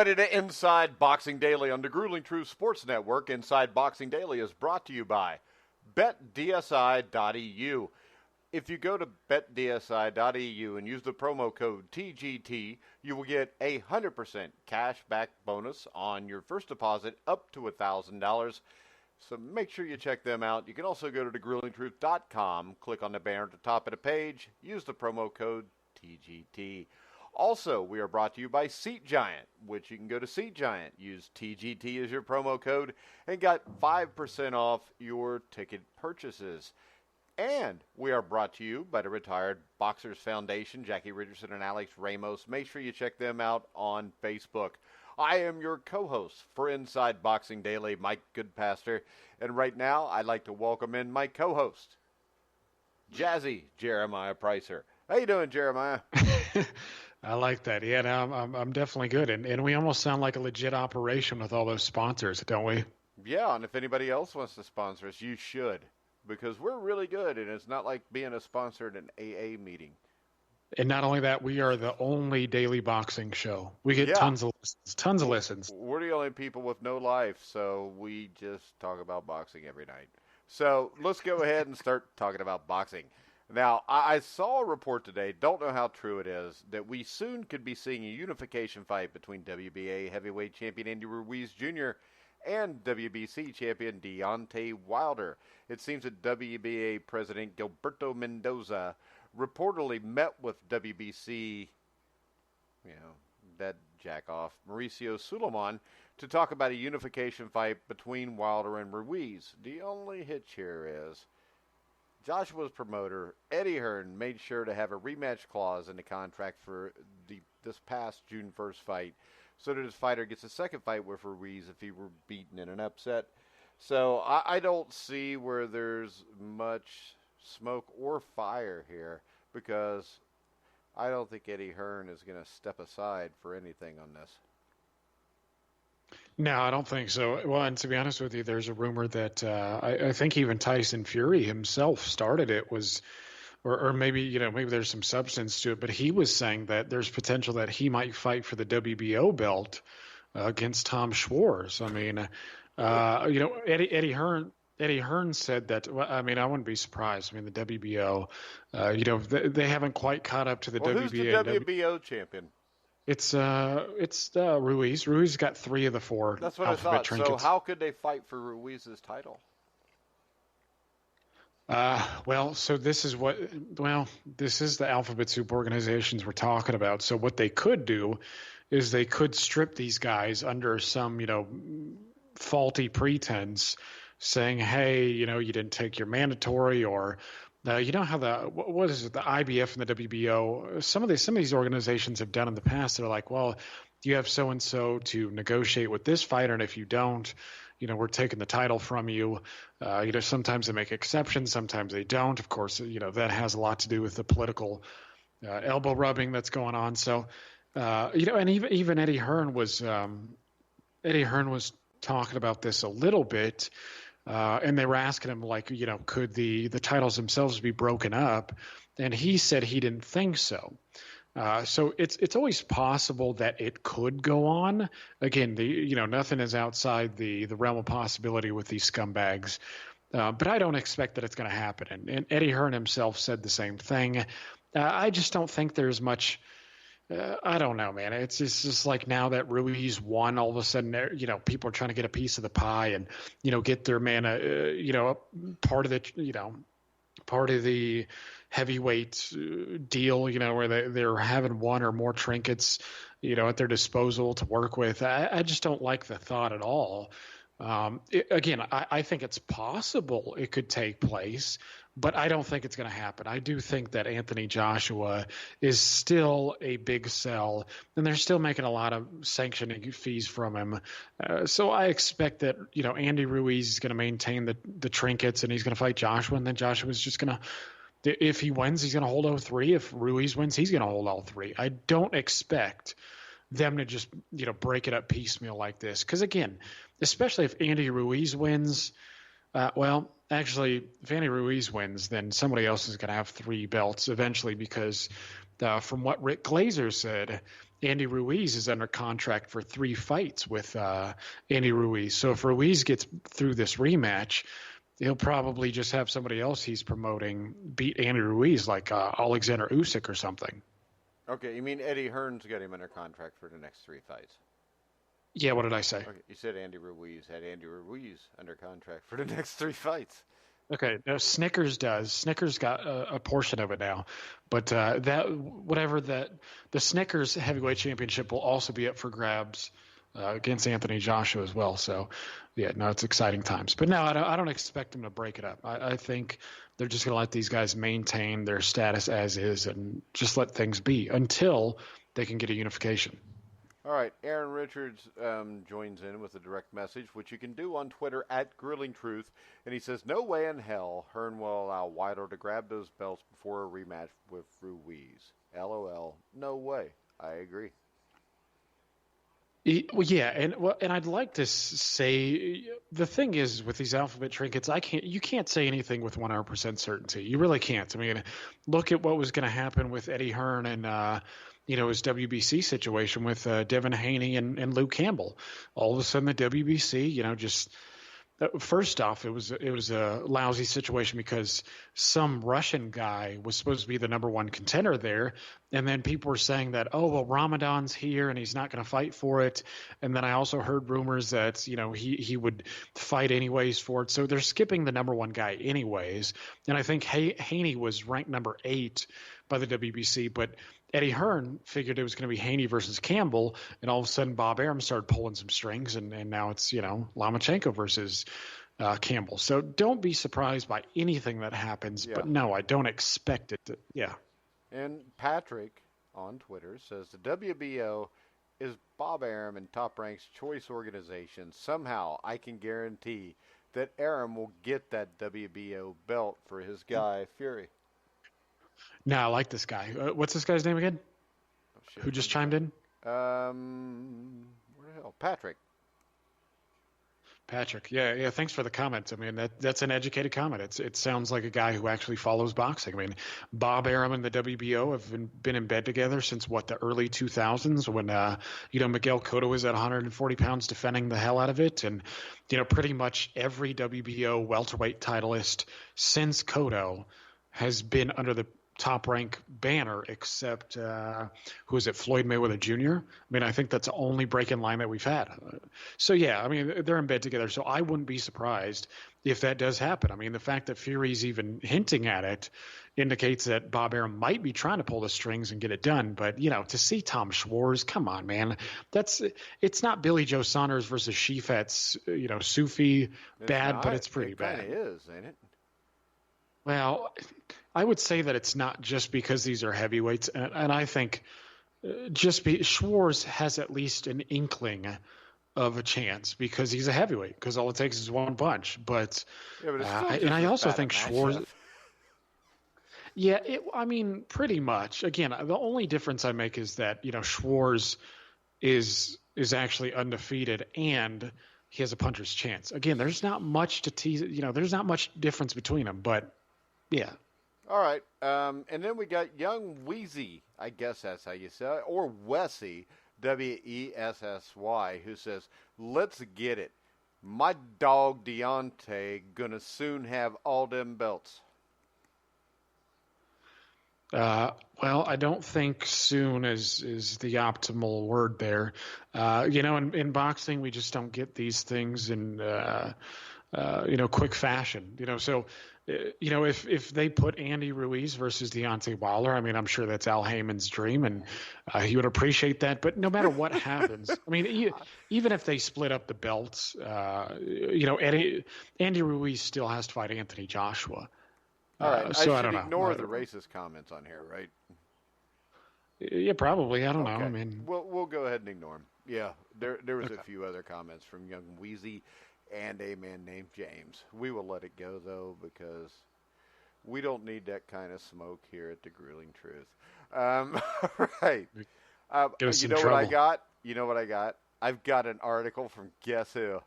everybody to Inside Boxing Daily on the Grueling Truth Sports Network. Inside Boxing Daily is brought to you by BetDSI.eu. If you go to BetDSI.eu and use the promo code TGT, you will get a 100% cash back bonus on your first deposit up to $1,000. So make sure you check them out. You can also go to thegruelingtruth.com, click on the banner at the top of the page, use the promo code TGT. Also, we are brought to you by Seat Giant, which you can go to Seat Giant, use TGT as your promo code, and got 5% off your ticket purchases. And we are brought to you by the Retired Boxers Foundation, Jackie Richardson and Alex Ramos. Make sure you check them out on Facebook. I am your co-host for Inside Boxing Daily, Mike Goodpaster. And right now, I'd like to welcome in my co-host, Jazzy Jeremiah Preisser. How you doing, Jeremiah? I like that. Yeah, no, I'm definitely good. And we almost sound like a legit operation with all those sponsors, don't we? Yeah, and if anybody else wants to sponsor us, you should. Because we're really good, and it's not like being a sponsor at an AA meeting. And not only that, we are the only daily boxing show. We get tons of listens. We're the only people with no life, so we just talk about boxing every night. So let's go ahead and start talking about boxing. Now, I saw a report today, don't know how true it is, that we soon could be seeing a unification fight between WBA heavyweight champion Andy Ruiz Jr. and WBC champion Deontay Wilder. It seems that WBA President Gilberto Mendoza reportedly met with WBC, that jack-off, Mauricio Sulaiman, to talk about a unification fight between Wilder and Ruiz. The only hitch here is Joshua's promoter, Eddie Hearn, made sure to have a rematch clause in the contract for this past June 1st fight, so that his fighter gets a second fight with Ruiz if he were beaten in an upset. So I don't see where there's much smoke or fire here, because I don't think Eddie Hearn is going to step aside for anything on this. No, I don't think so. Well, and to be honest with you, there's a rumor that I think even Tyson Fury himself started it, or maybe maybe there's some substance to it, but he was saying that there's potential that he might fight for the WBO belt against Tom Schwarz. I mean, Eddie Hearn said that. Well, I mean, I wouldn't be surprised. I mean, the WBO, they haven't quite caught up to the WBA. Who's the WBO champion? It's Ruiz. Ruiz got 3 of the 4. That's what I thought. Trinkets. So how could they fight for Ruiz's title? This is the alphabet soup organizations we're talking about. So what they could do is they could strip these guys under some, faulty pretense, saying, hey, you didn't take your mandatory, or how the IBF and the WBO, some of these organizations have done in the past. They're like, well, you have so and so to negotiate with this fighter, and if you don't, we're taking the title from you. Sometimes they make exceptions, sometimes they don't. Of course, that has a lot to do with the political elbow rubbing that's going on. So, and even Eddie Hearn was talking about this a little bit, and they were asking him, like, could the titles themselves be broken up? And he said he didn't think so. So it's always possible that it could go on. Again, nothing is outside the realm of possibility with these scumbags. But I don't expect that it's going to happen. And Eddie Hearn himself said the same thing. I just don't think there's much. I don't know, man. It's just like now that Ruiz won, all of a sudden, people are trying to get a piece of the pie and, get their part of the heavyweight deal, where they're having 1 or more trinkets, at their disposal to work with. I just don't like the thought at all. I think it's possible it could take place, but I don't think it's going to happen. I do think that Anthony Joshua is still a big sell, and they're still making a lot of sanctioning fees from him. So I expect that, Andy Ruiz is going to maintain the trinkets, and he's going to fight Joshua, and then Joshua's just going to, if he wins, he's going to hold all 3. If Ruiz wins, he's going to hold all 3. I don't expect them to just, break it up piecemeal like this. Because, again, especially if Andy Ruiz wins, if Andy Ruiz wins, then somebody else is going to have 3 belts eventually, because from what Rick Glazer said, Andy Ruiz is under contract for 3 fights with Andy Ruiz. So if Ruiz gets through this rematch, he'll probably just have somebody else he's promoting beat Andy Ruiz, like Alexander Usyk or something. Okay, you mean Eddie Hearn's got him under contract for the next 3 fights? Yeah, what did I say? Okay, you said Andy Ruiz had Andy Ruiz under contract for the next 3 fights. Okay, no, Snickers does. Snickers got a portion of it now, but the Snickers heavyweight championship will also be up for grabs against Anthony Joshua as well. So, yeah, no, it's exciting times. But no, I don't expect them to break it up. I think they're just going to let these guys maintain their status as is and just let things be until they can get a unification. All right, Aaron Richards joins in with a direct message, which you can do on Twitter at Grilling Truth, and he says, "No way in hell Hearn will allow Wilder to grab those belts before a rematch with Ruiz. LOL. No way." I agree. Well, yeah, and I'd like to say the thing is with these alphabet trinkets, you can't say anything with 100% certainty. You really can't. I mean, look at what was going to happen with Eddie Hearn and his WBC situation with Devin Haney and Luke Campbell. All of a sudden, the WBC, just first off, it was a lousy situation because some Russian guy was supposed to be the number 1 contender there, and then people were saying that, oh well, Ramadan's here and he's not going to fight for it, and then I also heard rumors that he would fight anyways for it, so they're skipping the number 1 guy anyways, and I think Haney was ranked number 8 by the WBC, but Eddie Hearn figured it was going to be Haney versus Campbell, and all of a sudden Bob Arum started pulling some strings, and now it's Lomachenko versus Campbell. So don't be surprised by anything that happens, but no, I don't expect it to. Yeah. And Patrick on Twitter says the WBO is Bob Arum and Top Rank's choice organization. Somehow I can guarantee that Arum will get that WBO belt for his guy Fury. No, I like this guy. What's this guy's name again? Oh, shit. Who just chimed in? Where the hell? Patrick. Yeah. Thanks for the comment. I mean, that's an educated comment. It sounds like a guy who actually follows boxing. I mean, Bob Arum and the WBO have been in bed together since the early 2000s when Miguel Cotto was at 140 pounds defending the hell out of it, and pretty much every WBO welterweight titleist since Cotto has been under the Top Rank banner, except who is it, Floyd Mayweather Jr. I mean, I think that's the only break-in line that we've had. So yeah, I mean, they're in bed together. So I wouldn't be surprised if that does happen. I mean, the fact that Fury's even hinting at it indicates that Bob Arum might be trying to pull the strings and get it done. But to see Tom Schwarz, come on, man, it's not Billy Joe Saunders versus Shifet's, Sufi bad, but it's pretty bad. It kind of is, ain't it? Well, I would say that it's not just because these are heavyweights, and I think Schwarz has at least an inkling of a chance because he's a heavyweight. Because all it takes is one punch. But and I also think Schwarz. Yeah, I mean, pretty much. Again, the only difference I make is that Schwarz is actually undefeated and he has a puncher's chance. Again, there's not much to tease. There's not much difference between them, but. Yeah. All right. And then we got young Wheezy, I guess that's how you say it, or Wessy, Wessy, who says, "Let's get it. My dog Deontay gonna soon have all them belts." Well, I don't think soon is the optimal word there. In boxing, we just don't get these things in, quick fashion. So, if they put Andy Ruiz versus Deontay Wilder, I mean, I'm sure that's Al Heyman's dream, and he would appreciate that. But no matter what happens, I mean, even if they split up the belts, Andy Ruiz still has to fight Anthony Joshua. All right, so I don't should know. ignore the racist comments on here, right? Yeah, probably. I don't know. Okay. I mean, we'll go ahead and ignore them. Yeah, there was a few other comments from young Wheezy and a man named James. We will let it go though because we don't need that kind of smoke here at the Grilling Truth. Right. You know what I got? I've got an article from guess who?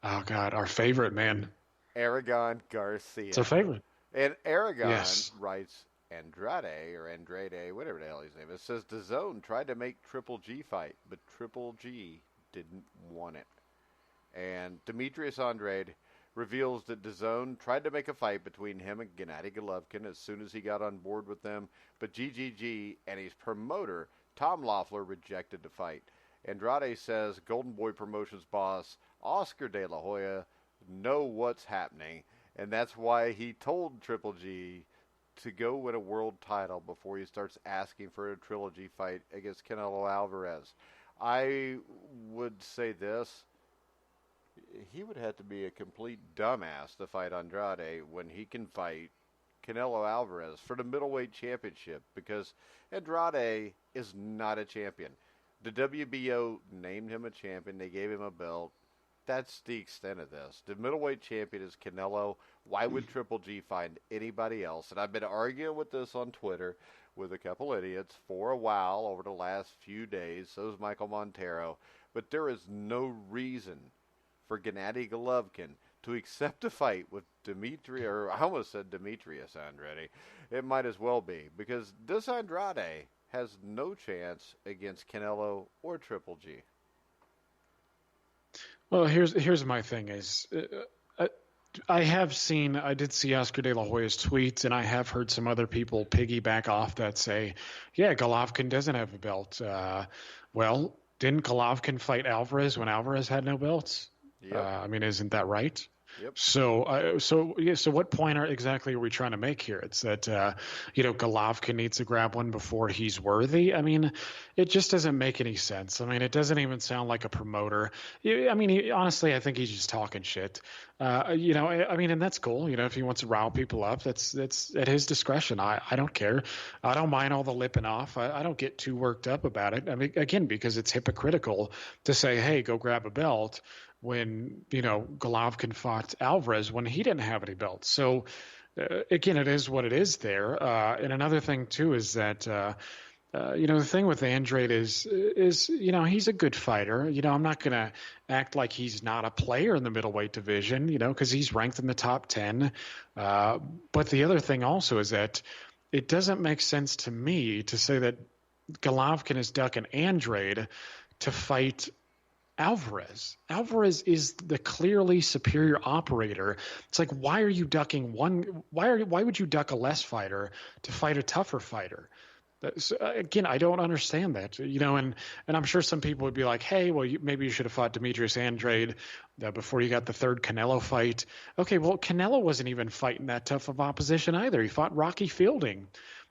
Oh God, our favorite man. Aragon Garcia. It's our favorite. And Aragon yes. writes, Andrade, whatever the hell his name is, says DAZN tried to make Triple G fight, but Triple G didn't want it. And Demetrius Andrade reveals that DAZN tried to make a fight between him and Gennady Golovkin as soon as he got on board with them, but GGG and his promoter, Tom Loeffler, rejected the fight. Andrade says Golden Boy Promotions boss Oscar De La Hoya know what's happening, and that's why he told Triple G to go win a world title before he starts asking for a trilogy fight against Canelo Alvarez. I would say this. He would have to be a complete dumbass to fight Andrade when he can fight Canelo Alvarez for the middleweight championship, because Andrade is not a champion. The WBO named him a champion. They gave him a belt. That's the extent of this. The middleweight champion is Canelo. Why would Triple G find anybody else? And I've been arguing with this on Twitter with a couple idiots for a while over the last few days. So is Michael Montero. But there is no reason for Gennady Golovkin to accept a fight with Demetrius Andrade. It might as well be, because this Andrade has no chance against Canelo or Triple G. Well, here's my thing is, I did see Oscar De La Hoya's tweets, and I have heard some other people piggyback off that say, yeah, Golovkin doesn't have a belt. Well, didn't Golovkin fight Alvarez when Alvarez had no belts? Yep. I mean, isn't that right? Yep. So what point exactly are we trying to make here? It's that, Golovkin needs to grab one before he's worthy. I mean, it just doesn't make any sense. I mean, it doesn't even sound like a promoter. I mean, honestly, I think he's just talking shit. And that's cool. If he wants to rile people up, that's at his discretion. I don't care. I don't mind all the lipping off. I don't get too worked up about it. I mean, again, because it's hypocritical to say, hey, go grab a belt, when, Golovkin fought Alvarez when he didn't have any belts. So, again, it is what it is there. And another thing, too, is that, the thing with Andrade is he's a good fighter. I'm not going to act like he's not a player in the middleweight division, because he's ranked in the top 10. But the other thing also is that it doesn't make sense to me to say that Golovkin is ducking Andrade to fight Alvarez. Alvarez is the clearly superior operator. It's like, why are you ducking one? Why would you duck a less fighter to fight a tougher fighter? Again, I don't understand that. And I'm sure some people would be like, hey, well, maybe you should have fought Demetrius Andrade before you got the third Canelo fight. Okay, well, Canelo wasn't even fighting that tough of opposition either. He fought Rocky Fielding.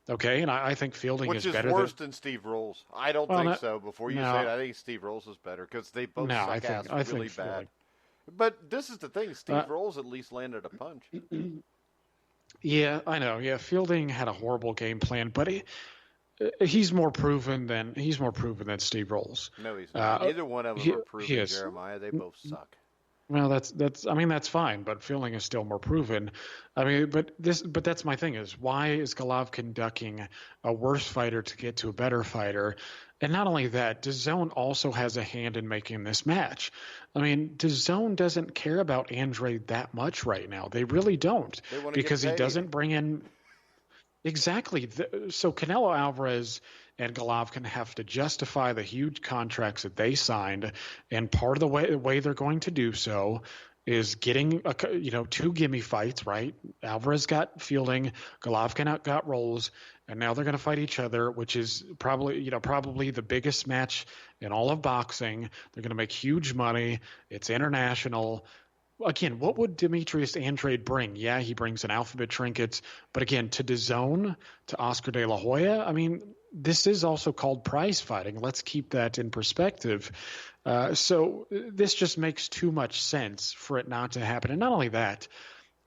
Okay, and I think Fielding is better. Which is worse than Steve Rolls. I don't think so. Before you say it, I think Steve Rolls is better, because they both suck ass really bad. Fielding. But this is the thing. Steve Rolls at least landed a punch. Yeah, I know. Yeah, Fielding had a horrible game plan, but he's more proven than Steve Rolls. No, he's not. Neither one of them are proven, Jeremiah. They both suck. Well, that's fine, but Fielding is still more proven. I mean, but that's my thing is, why is Golovkin ducking a worse fighter to get to a better fighter? And not only that, DAZN also has a hand in making this match. I mean, DAZN doesn't care about Andrade that much right now. They really don't, because he doesn't bring in exactly. So Canelo Alvarez and Golovkin have to justify the huge contracts that they signed, and part of the way they're going to do so is getting two gimme fights, right? Alvarez got Fielding, Golovkin got Rolls, and now they're going to fight each other, which is probably the biggest match in all of boxing. They're going to make huge money. It's international. Again, what would Demetrius Andrade bring? Yeah, he brings an alphabet trinket, but again, to DAZN, to Oscar De La Hoya, I mean, this is also called prize fighting. Let's keep that in perspective. So this just makes too much sense for it not to happen. And not only that,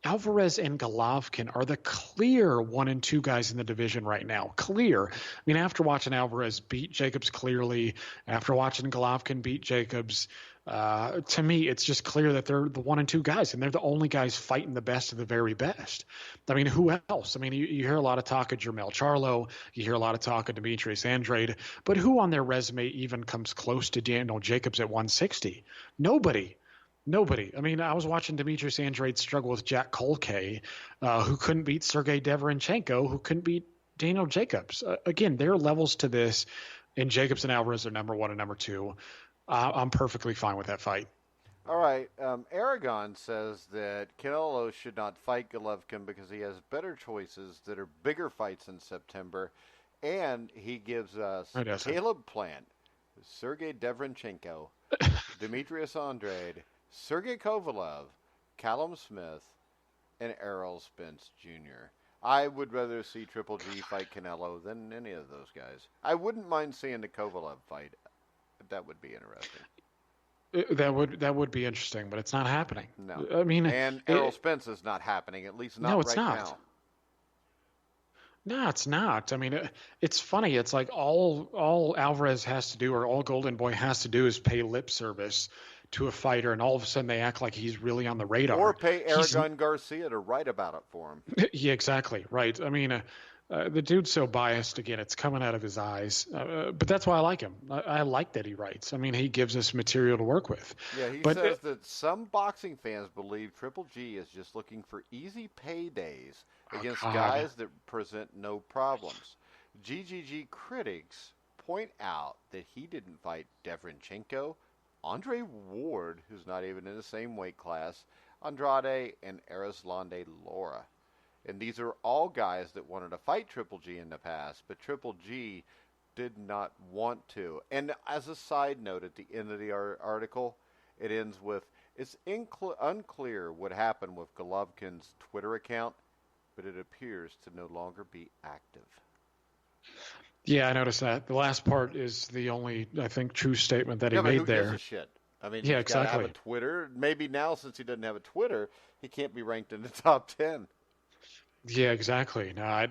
Alvarez and Golovkin are the clear 1 and 2 guys in the division right now. Clear. I mean, after watching Alvarez beat Jacobs clearly, after watching Golovkin beat Jacobs, to me, it's just clear that they're the 1 and 2 guys, and they're the only guys fighting the best of the very best. I mean, who else? I mean, you hear a lot of talk of Jermell Charlo, you hear a lot of talk of Demetrius Andrade, but who on their resume even comes close to Daniel Jacobs at 160? Nobody. I mean, I was watching Demetrius Andrade struggle with Jack Kolke, who couldn't beat Sergey Deverenchenko, who couldn't beat Daniel Jacobs. Again, there are levels to this, and Jacobs and Alvarez are number 1 and number 2. I'm perfectly fine with that fight. All right. Aragon says that Canelo should not fight Golovkin because he has better choices that are bigger fights in September. And he gives us Caleb Plant, Sergey Deverenchenko, Demetrius Andrade, Sergey Kovalev, Callum Smith, and Errol Spence Jr. I would rather see Triple G fight Canelo than any of those guys. I wouldn't mind seeing the Kovalev fight. That would be interesting. That would be interesting, but it's not happening. No. I mean, and Errol Spence is not happening, at least not right now. No, it's not. I mean, it's funny. It's like all Alvarez has to do, or all Golden Boy has to do, is pay lip service to a fighter, and all of a sudden they act like he's really on the radar. Or pay Aragon Garcia to write about it for him. Yeah, exactly. Right. I mean, the dude's so biased. Again, it's coming out of his eyes. But that's why I like him. I like that he writes. I mean, he gives us material to work with. Yeah, he says that some boxing fans believe Triple G is just looking for easy paydays against guys that present no problems. GGG critics point out that he didn't fight Deverenchenko, Andre Ward, who's not even in the same weight class, Andrade, and Arislande Lara. And these are all guys that wanted to fight Triple G in the past, but Triple G did not want to. And as a side note, at the end of the article, it ends with, it's unclear what happened with Golovkin's Twitter account, but it appears to no longer be active. Yeah, I noticed that. The last part is the only, I think, true statement that he made there. Who gives a shit? I mean, yeah, he's got to have a Twitter. Maybe now, since he doesn't have a Twitter, he can't be ranked in the top 10. Yeah, exactly. No, I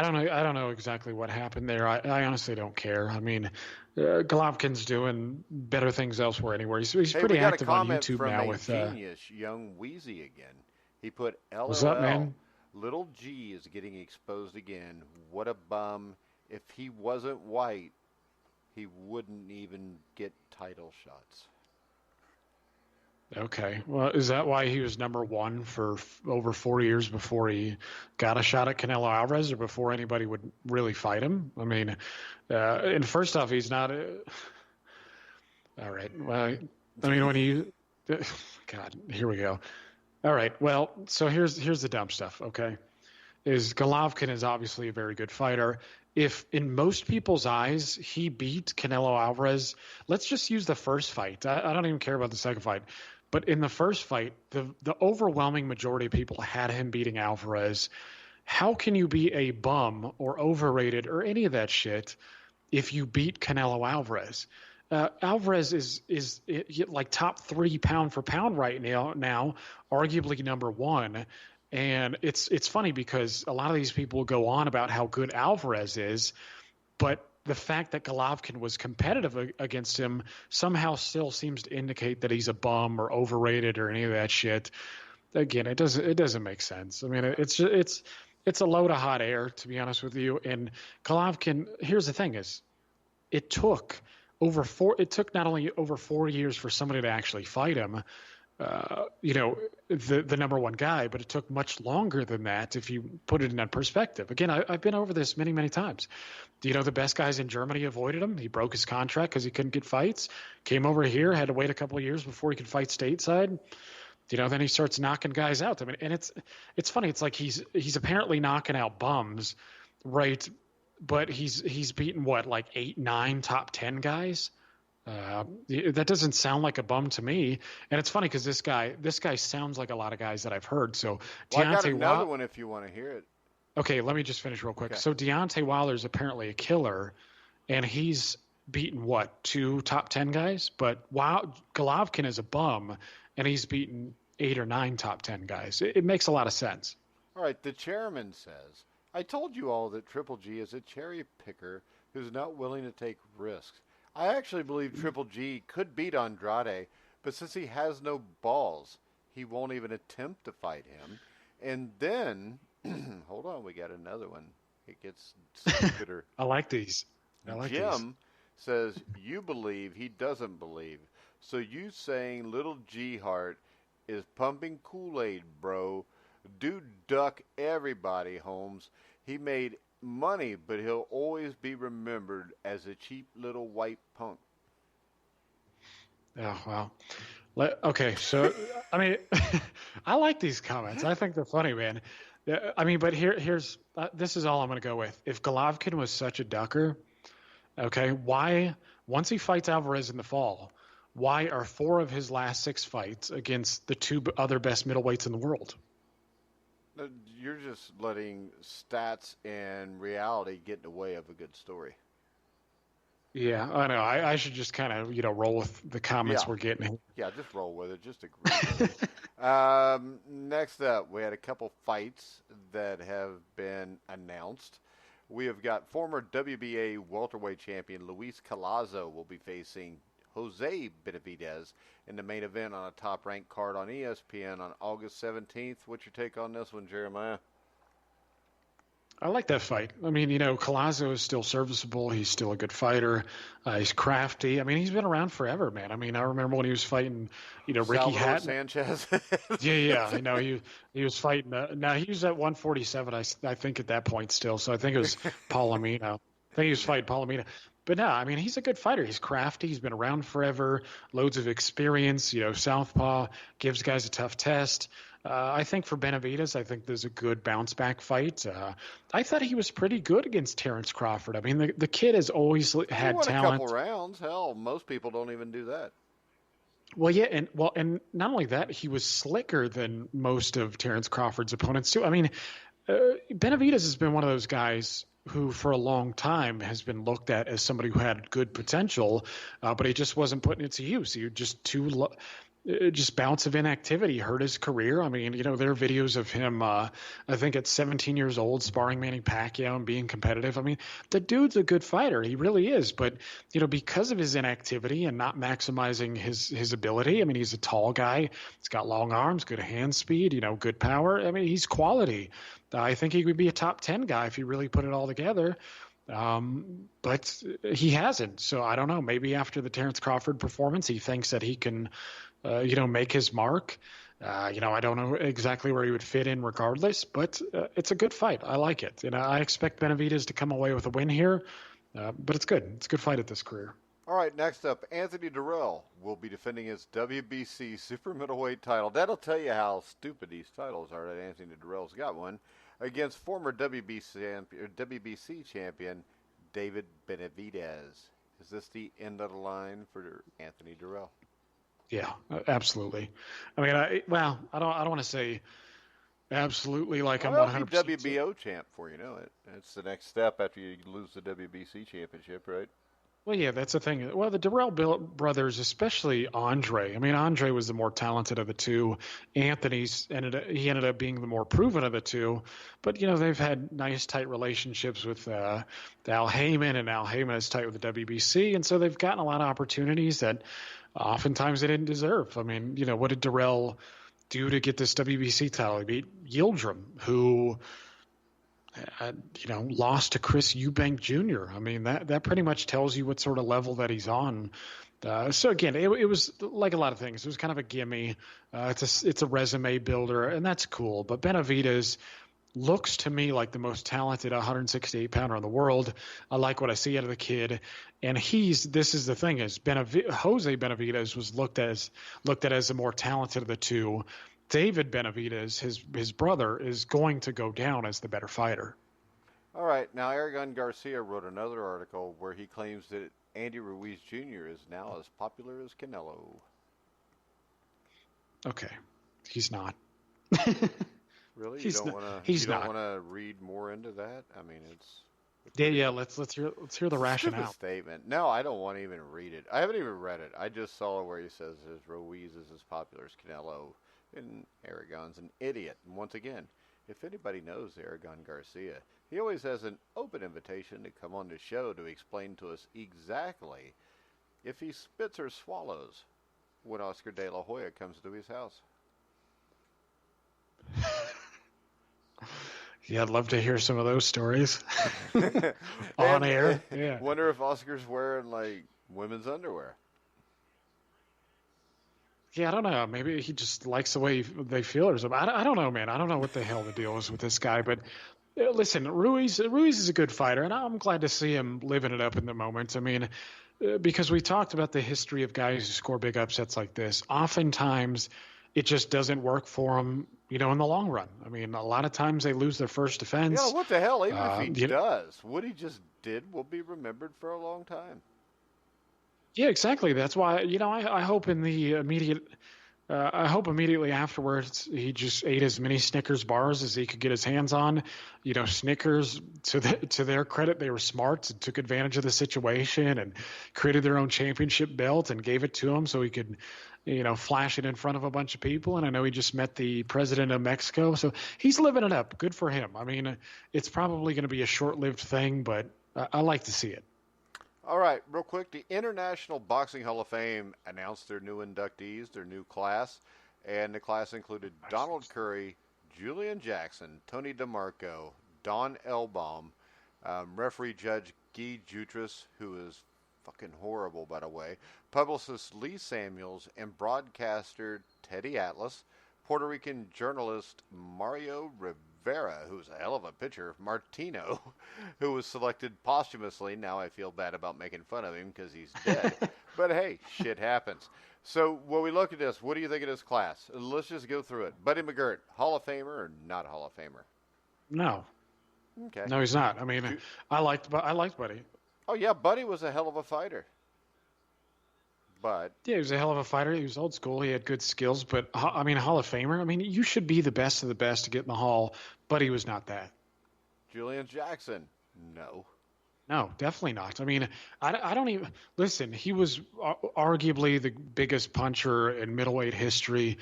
don't know exactly what happened there. I honestly don't care. I mean, Golovkin's doing better things elsewhere anywhere. He's pretty active on YouTube now with genius Young Wheezy again. He put LOL. What's up, man? Little G is getting exposed again. What a bum. If he wasn't white, he wouldn't even get title shots. Okay. Well, is that why he was number 1 for over 4 years before he got a shot at Canelo Alvarez, or before anybody would really fight him? I mean, and first off, he's not all right. Well, I mean, when you God, here we go. All right. Well, so here's the dumb stuff, okay? Is Golovkin is obviously a very good fighter. If in most people's eyes he beat Canelo Alvarez, let's just use the first fight. I don't even care about the second fight. But in the first fight, the overwhelming majority of people had him beating Alvarez. How can you be a bum or overrated or any of that shit if you beat Canelo Alvarez? Alvarez is like top 3 pound for pound right now, arguably number 1. And it's funny because a lot of these people go on about how good Alvarez is, but the fact that Golovkin was competitive against him somehow still seems to indicate that he's a bum or overrated or any of that shit. Again, it doesn't make sense. I mean, it's a load of hot air, to be honest with you. And Golovkin, here's the thing: is it took not only over 4 years for somebody to actually fight him, the number 1 guy, but it took much longer than that if you put it in that perspective. Again, I've been over this many, many times. The best guys in Germany avoided him. He broke his contract because he couldn't get fights. Came over here, had to wait a couple of years before he could fight stateside. Then he starts knocking guys out. I mean, and it's funny. It's like he's apparently knocking out bums, right? But he's beaten what, like 8, 9 top 10 guys. That doesn't sound like a bum to me. And it's funny because this guy sounds like a lot of guys that I've heard. So I got another one if you want to hear it. Okay, let me just finish real quick. Okay. So Deontay Wilder is apparently a killer, and he's beaten what, 2 top 10 guys? But Golovkin is a bum, and he's beaten 8 or 9 top 10 guys. It makes a lot of sense. All right, the chairman says, I told you all that Triple G is a cherry picker who's not willing to take risks. I actually believe Triple G could beat Andrade, but since he has no balls, he won't even attempt to fight him. And then, hold on, we got another one. It gets stupider. I like these. Jim says, you believe he doesn't believe. So you saying little G Heart is pumping Kool-Aid, bro. Dude duck everybody, Holmes. He made money, but he'll always be remembered as a cheap little white punk. Oh, well. Okay, so, I mean, I like these comments. I think they're funny, man. I mean, but here's this is all I'm going to go with. If Golovkin was such a ducker, okay, why, once he fights Alvarez in the fall, why are 4 of his last 6 fights against the 2 other best middleweights in the world? You're just letting stats and reality get in the way of a good story. Yeah, I know. I should just kind of, roll with the comments we're getting. Yeah, just roll with it. Just agree with it. Next up, we had a couple fights that have been announced. We have got former WBA welterweight champion Luis Collazo will be facing José Benavidez in the main event on a top-ranked card on ESPN on August 17th. What's your take on this one, Jeremiah? I like that fight. I mean, Collazo is still serviceable. He's still a good fighter. He's crafty. I mean, he's been around forever, man. I mean, I remember when he was fighting, Ricky Hatton. Sanchez. Yeah. He was fighting. Now, he was at 147, I think, at that point still. So I think it was Palomino. I think he was fighting Palomino. But no, I mean, he's a good fighter. He's crafty. He's been around forever. Loads of experience. Southpaw, gives guys a tough test. I think for Benavidez, I think there's a good bounce-back fight. I thought he was pretty good against Terrence Crawford. I mean, the kid has always had won talent. A couple rounds. Hell, most people don't even do that. Well, yeah, and not only that, he was slicker than most of Terrence Crawford's opponents too. I mean, Benavidez has been one of those guys who for a long time has been looked at as somebody who had good potential, but he just wasn't putting it to use. He was just too low. Just bounce of inactivity hurt his career. I mean, there are videos of him, I think at 17 years old, sparring Manny Pacquiao and being competitive. I mean, the dude's a good fighter. He really is. But, because of his inactivity and not maximizing his ability, I mean, he's a tall guy. He's got long arms, good hand speed, good power. I mean, he's quality. I think he would be a top 10 guy if he really put it all together. But he hasn't. So I don't know. Maybe after the Terrence Crawford performance, he thinks that he can make his mark. I don't know exactly where he would fit in regardless, but it's a good fight. I like it. I expect Benavidez to come away with a win here, but it's good. It's a good fight at this career. All right, next up, Anthony Dirrell will be defending his WBC super middleweight title. That'll tell you how stupid these titles are that Anthony Dirrell's got one, against former WBC champion David Benavidez. Is this the end of the line for Anthony Dirrell? Yeah, absolutely. I mean, I don't want to say absolutely like I'm 100%. WBO champ before you know it. It's the next step after you lose the WBC championship, right? Well, yeah, that's the thing. Well, the Dirrell brothers, especially Andre. I mean, Andre was the more talented of the two. Anthony's ended up being the more proven of the two. But they've had nice tight relationships with Al Heyman, and Al Heyman is tight with the WBC, and so they've gotten a lot of opportunities that oftentimes they didn't deserve. I mean, what did Dirrell do to get this WBC title? He beat Yildirim, who lost to Chris Eubank Jr. I mean, that pretty much tells you what sort of level that he's on. So again, it was like a lot of things. It was kind of a gimme. It's a resume builder, and that's cool. But Benavidez looks to me like the most talented 168-pounder in the world. I like what I see out of the kid, and this is the thing is José Benavidez was looked at as the more talented of the two. David Benavidez, his brother, is going to go down as the better fighter. All right. Now, Aragon Garcia wrote another article where he claims that Andy Ruiz Jr. is now as popular as Canelo. Okay. He's not. Really? You don't want to read more into that? I mean, Yeah, let's hear the rationale. Statement. No, I don't want to even read it. I haven't even read it. I just saw where he says his Ruiz is as popular as Canelo. And Aragon's an idiot. And once again, if anybody knows Aragon Garcia, he always has an open invitation to come on the show to explain to us exactly if he spits or swallows when Oscar De La Hoya comes to his house. Yeah, I'd love to hear some of those stories on air. Yeah. Wonder if Oscar's wearing like women's underwear. Yeah, I don't know. Maybe he just likes the way they feel or something. I don't know, man. I don't know what the hell the deal is with this guy, but Listen, Ruiz is a good fighter, and I'm glad to see him living it up in the moment. I mean, because we talked about the history of guys who score big upsets like this. Oftentimes, it just doesn't work for them, in the long run. I mean, a lot of times they lose their first defense. What the hell? Even if he does, what he just did will be remembered for a long time. Yeah, exactly. That's why, I hope in the immediate I hope immediately afterwards he just ate as many Snickers bars as he could get his hands on. Snickers, to their credit, they were smart and took advantage of the situation and created their own championship belt and gave it to him so he could, flash it in front of a bunch of people. And I know he just met the president of Mexico, so he's living it up. Good for him. I mean, it's probably going to be a short-lived thing, but I like to see it. All right, real quick, the International Boxing Hall of Fame announced their new inductees, their new class, and the class included Donald Curry, Julian Jackson, Tony DeMarco, Don Elbaum, referee judge Guy Jutras, who is fucking horrible, by the way, publicist Lee Samuels, and broadcaster Teddy Atlas, Puerto Rican journalist Mario Rivera, who's a hell of a pitcher, Martino, who was selected posthumously. Now I feel bad about making fun of him because he's dead. But hey, shit happens. So when we look at this, what do you think of this class? Let's just go through it. Buddy McGirt, Hall of Famer or not Hall of Famer? No. Okay. No, he's not. I mean, I liked Buddy. Oh yeah, Buddy was a hell of a fighter. But yeah, he was a hell of a fighter. He was old school. He had good skills. But, I mean, Hall of Famer, I mean, you should be the best of the best to get in the Hall, but he was not that. Julian Jackson, no. No, definitely not. I mean, I don't even – listen, he was arguably the biggest puncher in middleweight history.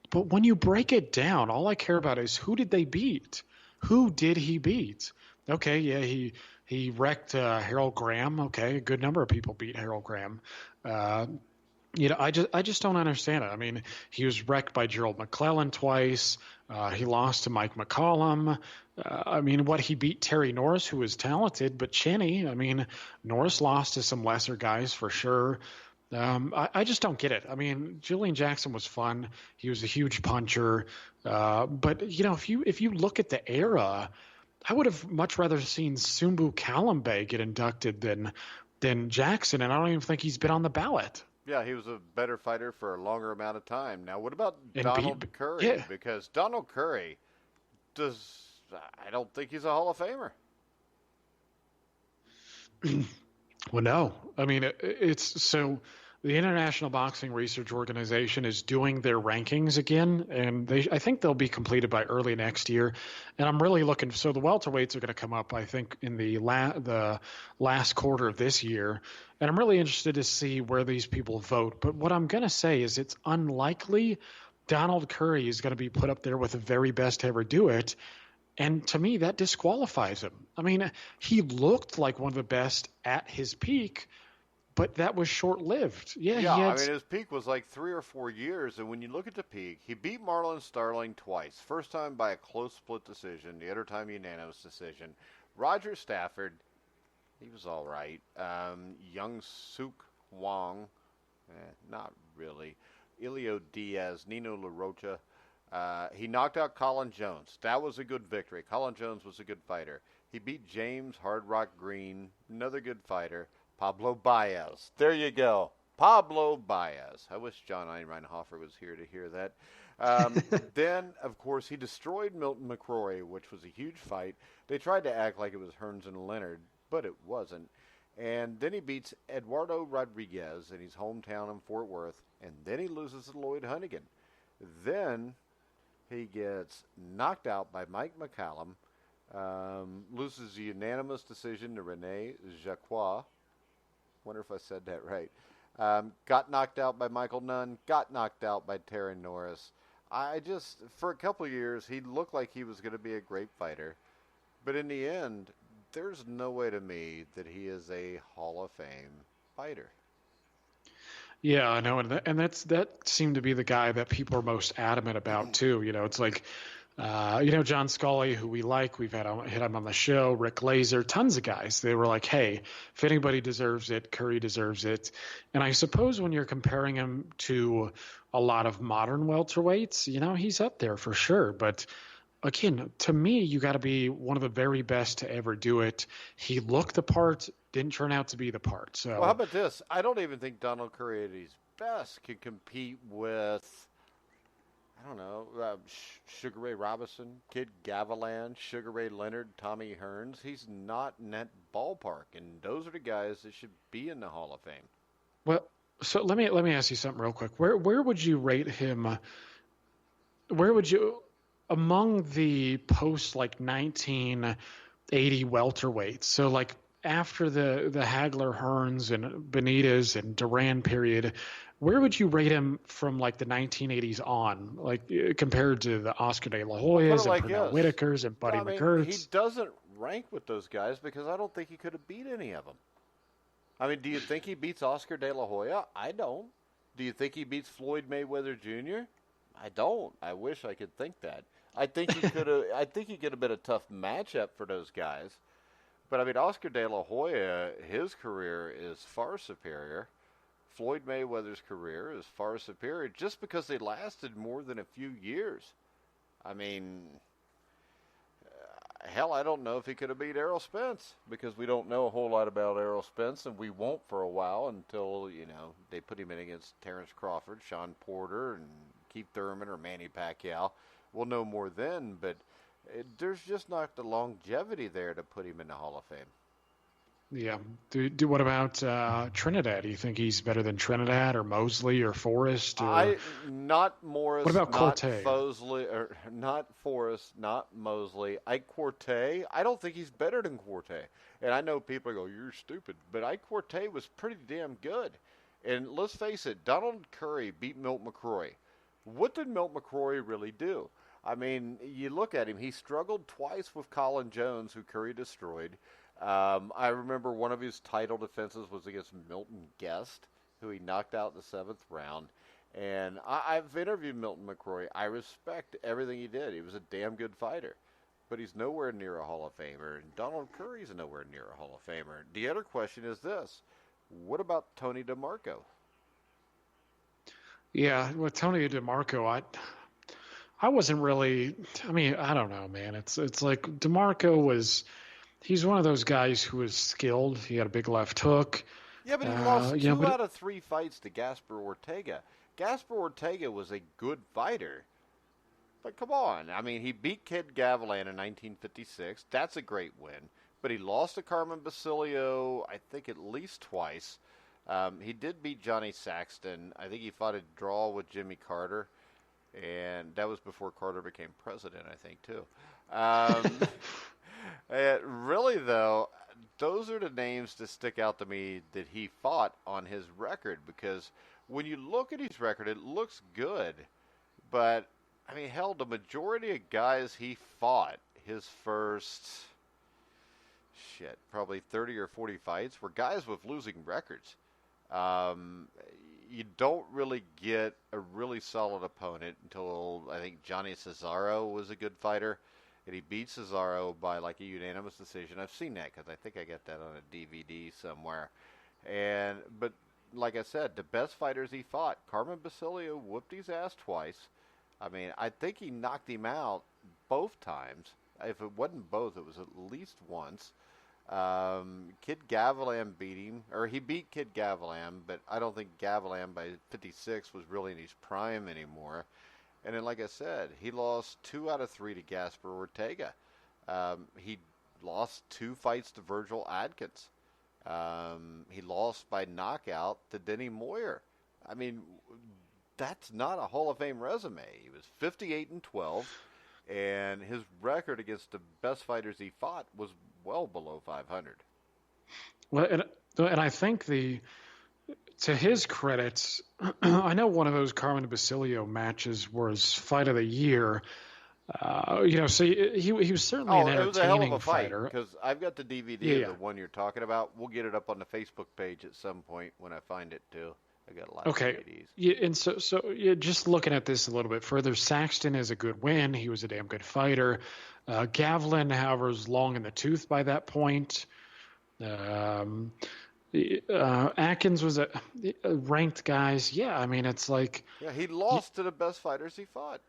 But when you break it down, all I care about is who did they beat? Who did he beat? Okay, yeah, he wrecked Harold Graham. Okay, a good number of people beat Harold Graham. I just don't understand it. I mean, he was wrecked by Gerald McClellan twice. He lost to Mike McCollum. He beat Terry Norris, who was talented, but Cheney, Norris lost to some lesser guys for sure. I just don't get it. I mean, Julian Jackson was fun. He was a huge puncher. But if you look at the era, I would have much rather seen Sumbu Kalambe get inducted than Jackson, and I don't even think he's been on the ballot. Yeah, he was a better fighter for a longer amount of time. Now, what about Donald Curry? Yeah. Because Donald Curry I don't think he's a Hall of Famer. Well, no. I mean, it's so the International Boxing Research Organization is doing their rankings again, and I think they'll be completed by early next year. And I'm really looking. So the welterweights are going to come up, I think, in the last quarter of this year, and I'm really interested to see where these people vote. But what I'm going to say is it's unlikely Donald Curry is going to be put up there with the very best to ever do it. And to me, that disqualifies him. I mean, he looked like one of the best at his peak, but that was short-lived. Yeah, his peak was like 3 or 4 years, and when you look at the peak, he beat Marlon Starling twice. First time by a close split decision, the other time unanimous decision. Roger Stafford, he was all right. Young Suk Wong, not really. Elio Diaz, Nino La Rocha. He knocked out Colin Jones. That was a good victory. Colin Jones was a good fighter. He beat James Hard Rock Green, another good fighter. Pablo Baez. There you go. Pablo Baez. I wish John Einreinhofer was here to hear that. Then, of course, he destroyed Milton McCrory, which was a huge fight. They tried to act like it was Hearns and Leonard, but it wasn't. And then he beats Eduardo Rodriguez in his hometown in Fort Worth. And then he loses to Lloyd Hunnigan. Then he gets knocked out by Mike McCallum. Loses a unanimous decision to Rene Jacquot. Wonder if I said that right. Got knocked out by Michael Nunn. Got knocked out by Terry Norris. For a couple of years, he looked like he was going to be a great fighter. But in the end, there's no way to me that he is a Hall of Fame fighter. Yeah, I know. And that seemed to be the guy that people are most adamant about, too. It's like, John Scully, who we like, we've hit him on the show, Rick Laser, tons of guys. They were like, hey, if anybody deserves it, Curry deserves it. And I suppose when you're comparing him to a lot of modern welterweights, he's up there for sure. But again, to me, you got to be one of the very best to ever do it. He looked the part, didn't turn out to be the part. Well, how So, about this? I don't even think Donald Curry at his best can compete with, I don't know, Sugar Ray Robinson, Kid Gavilan, Sugar Ray Leonard, Tommy Hearns. He's not in that ballpark, and those are the guys that should be in the Hall of Fame. well, so let me ask you something real quick. Where would you rate him? Where would you among the post like 1980 welterweights? So like after the Hagler, Hearns, and Benitez and Duran period, where would you rate him from like the 1980s on, like compared to the Oscar De La I'll put it Hoyas and like Pernell this. Whitakers and Buddy I mean, he McGirts? doesn't rank with those guys because I don't think he could have beat any of them. I mean, do you think he beats Oscar De La Hoya? I don't. Do you think he beats Floyd Mayweather Jr.? I don't. I wish I could think that. I think he could have. I think he could have been a tough matchup for those guys. But I mean, Oscar De La Hoya, his career is far superior. Floyd Mayweather's career is far superior just because they lasted more than a few years. I mean, hell, I don't know if he could have beat Errol Spence because we don't know a whole lot about Errol Spence, and we won't for a while until, they put him in against Terrence Crawford, Sean Porter, and Keith Thurman or Manny Pacquiao. We'll know more then, but there's just not the longevity there to put him in the Hall of Fame. Yeah. What about Trinidad? Do you think he's better than Trinidad or Mosley or Forrest? Or Not Morris. What about not Corte? Fosley, or not Forrest, not Mosley. Ike Corte. I don't think he's better than Corte. And I know people go, "You're stupid," but Ike Corte was pretty damn good. And let's face it, Donald Curry beat Milt McCrory. What did Milt McCrory really do? I mean, you look at him. He struggled twice with Colin Jones, who Curry destroyed. I remember one of his title defenses was against Milton Guest, who he knocked out in the 7th round. And I've interviewed Milton McCrory. I respect everything he did. He was a damn good fighter. But he's nowhere near a Hall of Famer. And Donald Curry's nowhere near a Hall of Famer. The other question is this. What about Tony DeMarco? Yeah, with Tony DeMarco, I wasn't really. I mean, I don't know, man. It's like DeMarco was. He's one of those guys who was skilled. He had a big left hook. Yeah, but he lost two out of 3 fights to Gaspar Ortega. Gaspar Ortega was a good fighter. But come on. I mean, he beat Kid Gavilan in 1956. That's a great win. But he lost to Carmen Basilio, I think, at least twice. He did beat Johnny Saxton. I think he fought a draw with Jimmy Carter. And that was before Carter became president, I think, too. Really, though, those are the names that stick out to me that he fought on his record. Because when you look at his record, it looks good. But, I mean, hell, the majority of guys he fought, his first, probably 30 or 40 fights, were guys with losing records. You don't really get a really solid opponent until I think Johnny Cesaro was a good fighter, and he beat Cesaro by like a unanimous decision. I've seen that because I think I got that on a DVD somewhere. But like I said, the best fighters he fought, Carmen Basilio whooped his ass twice. I mean, I think he knocked him out both times. If it wasn't both, it was at least once. Kid Gavilan beat him, or he beat Kid Gavilan, but I don't think Gavilan by 56 was really in his prime anymore. And then, like I said, he lost 2 out of 3 to Gaspar Ortega. He lost 2 fights to Virgil Adkins. He lost by knockout to Denny Moyer. I mean, that's not a Hall of Fame resume. He was 58-12, and his record against the best fighters he fought was well below 500. Well, and I think to his credit, I know one of those Carmen Basilio matches was fight of the year. So he was certainly an entertaining it was a hell of a fighter. Because I've got the DVD of the one you're talking about. We'll get it up on the Facebook page at some point when I find it too. I got a lot of DVDs. Yeah, and so just looking at this a little bit further, Saxton is a good win. He was a damn good fighter. Gavlin, however, was long in the tooth by that point. Atkins was a ranked guys. Yeah, I mean, it's like... Yeah, he lost to the best fighters he fought.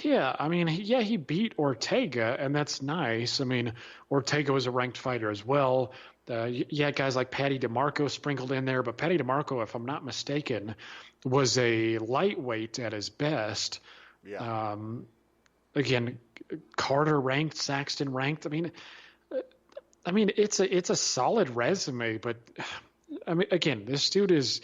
Yeah, I mean, he beat Ortega, and that's nice. I mean, Ortega was a ranked fighter as well. You had guys like Patty DeMarco sprinkled in there, but Patty DeMarco, if I'm not mistaken, was a lightweight at his best. Yeah. Again, Carter ranked, Saxton ranked. I mean, it's a solid resume, but I mean, again, this dude is.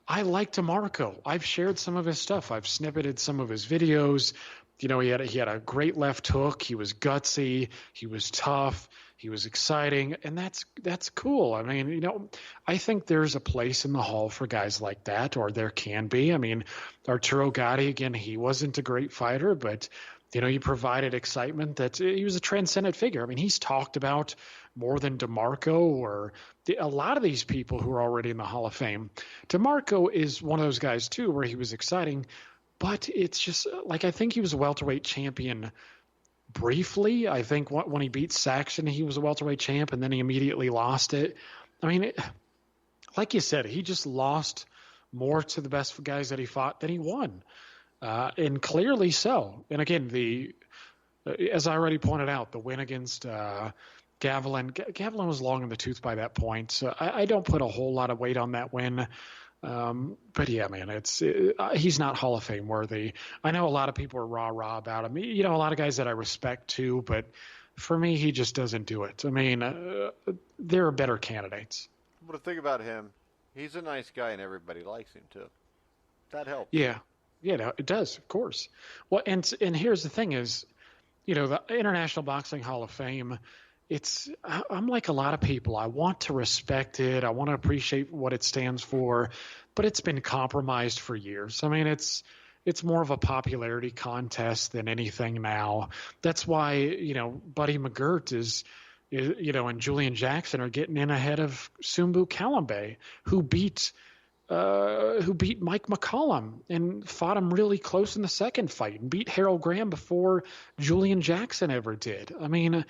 I like DeMarco. I've shared some of his stuff. I've snippeted some of his videos. You know, he had a great left hook. He was gutsy. He was tough. He was exciting, and that's cool. I mean, you know, I think there's a place in the hall for guys like that, or there can be. I mean, Arturo Gatti, again, he wasn't a great fighter, but you know, he provided excitement. That he was a transcendent figure. I mean, he's talked about more than DeMarco or a lot of these people who are already in the Hall of Fame. DeMarco is one of those guys too, where he was exciting, but it's just like I think he was a welterweight champion briefly. I think when he beat Saxon, he was a welterweight champ, and then he immediately lost it. I mean, like you said, he just lost more to the best guys that he fought than he won. And clearly so. And again, as I already pointed out, the win against Gavilan was long in the tooth by that point. So I don't put a whole lot of weight on that win. But yeah, man, he's not Hall of Fame worthy. I know a lot of people are rah-rah about him. You know, a lot of guys that I respect too, but for me, he just doesn't do it. I mean, there are better candidates. But the thing about him, he's a nice guy and everybody likes him too. That helps. Yeah. Yeah, no, it does, of course. Well, and here's the thing is, you know, the International Boxing Hall of Fame, I'm like a lot of people. I want to respect it. I want to appreciate what it stands for, but it's been compromised for years. I mean, it's more of a popularity contest than anything now. That's why, you know, Buddy McGirt is you know, and Julian Jackson are getting in ahead of Sumbu Kalambe, who beat Mike McCollum and fought him really close in the second fight and beat Harold Graham before Julian Jackson ever did. I mean,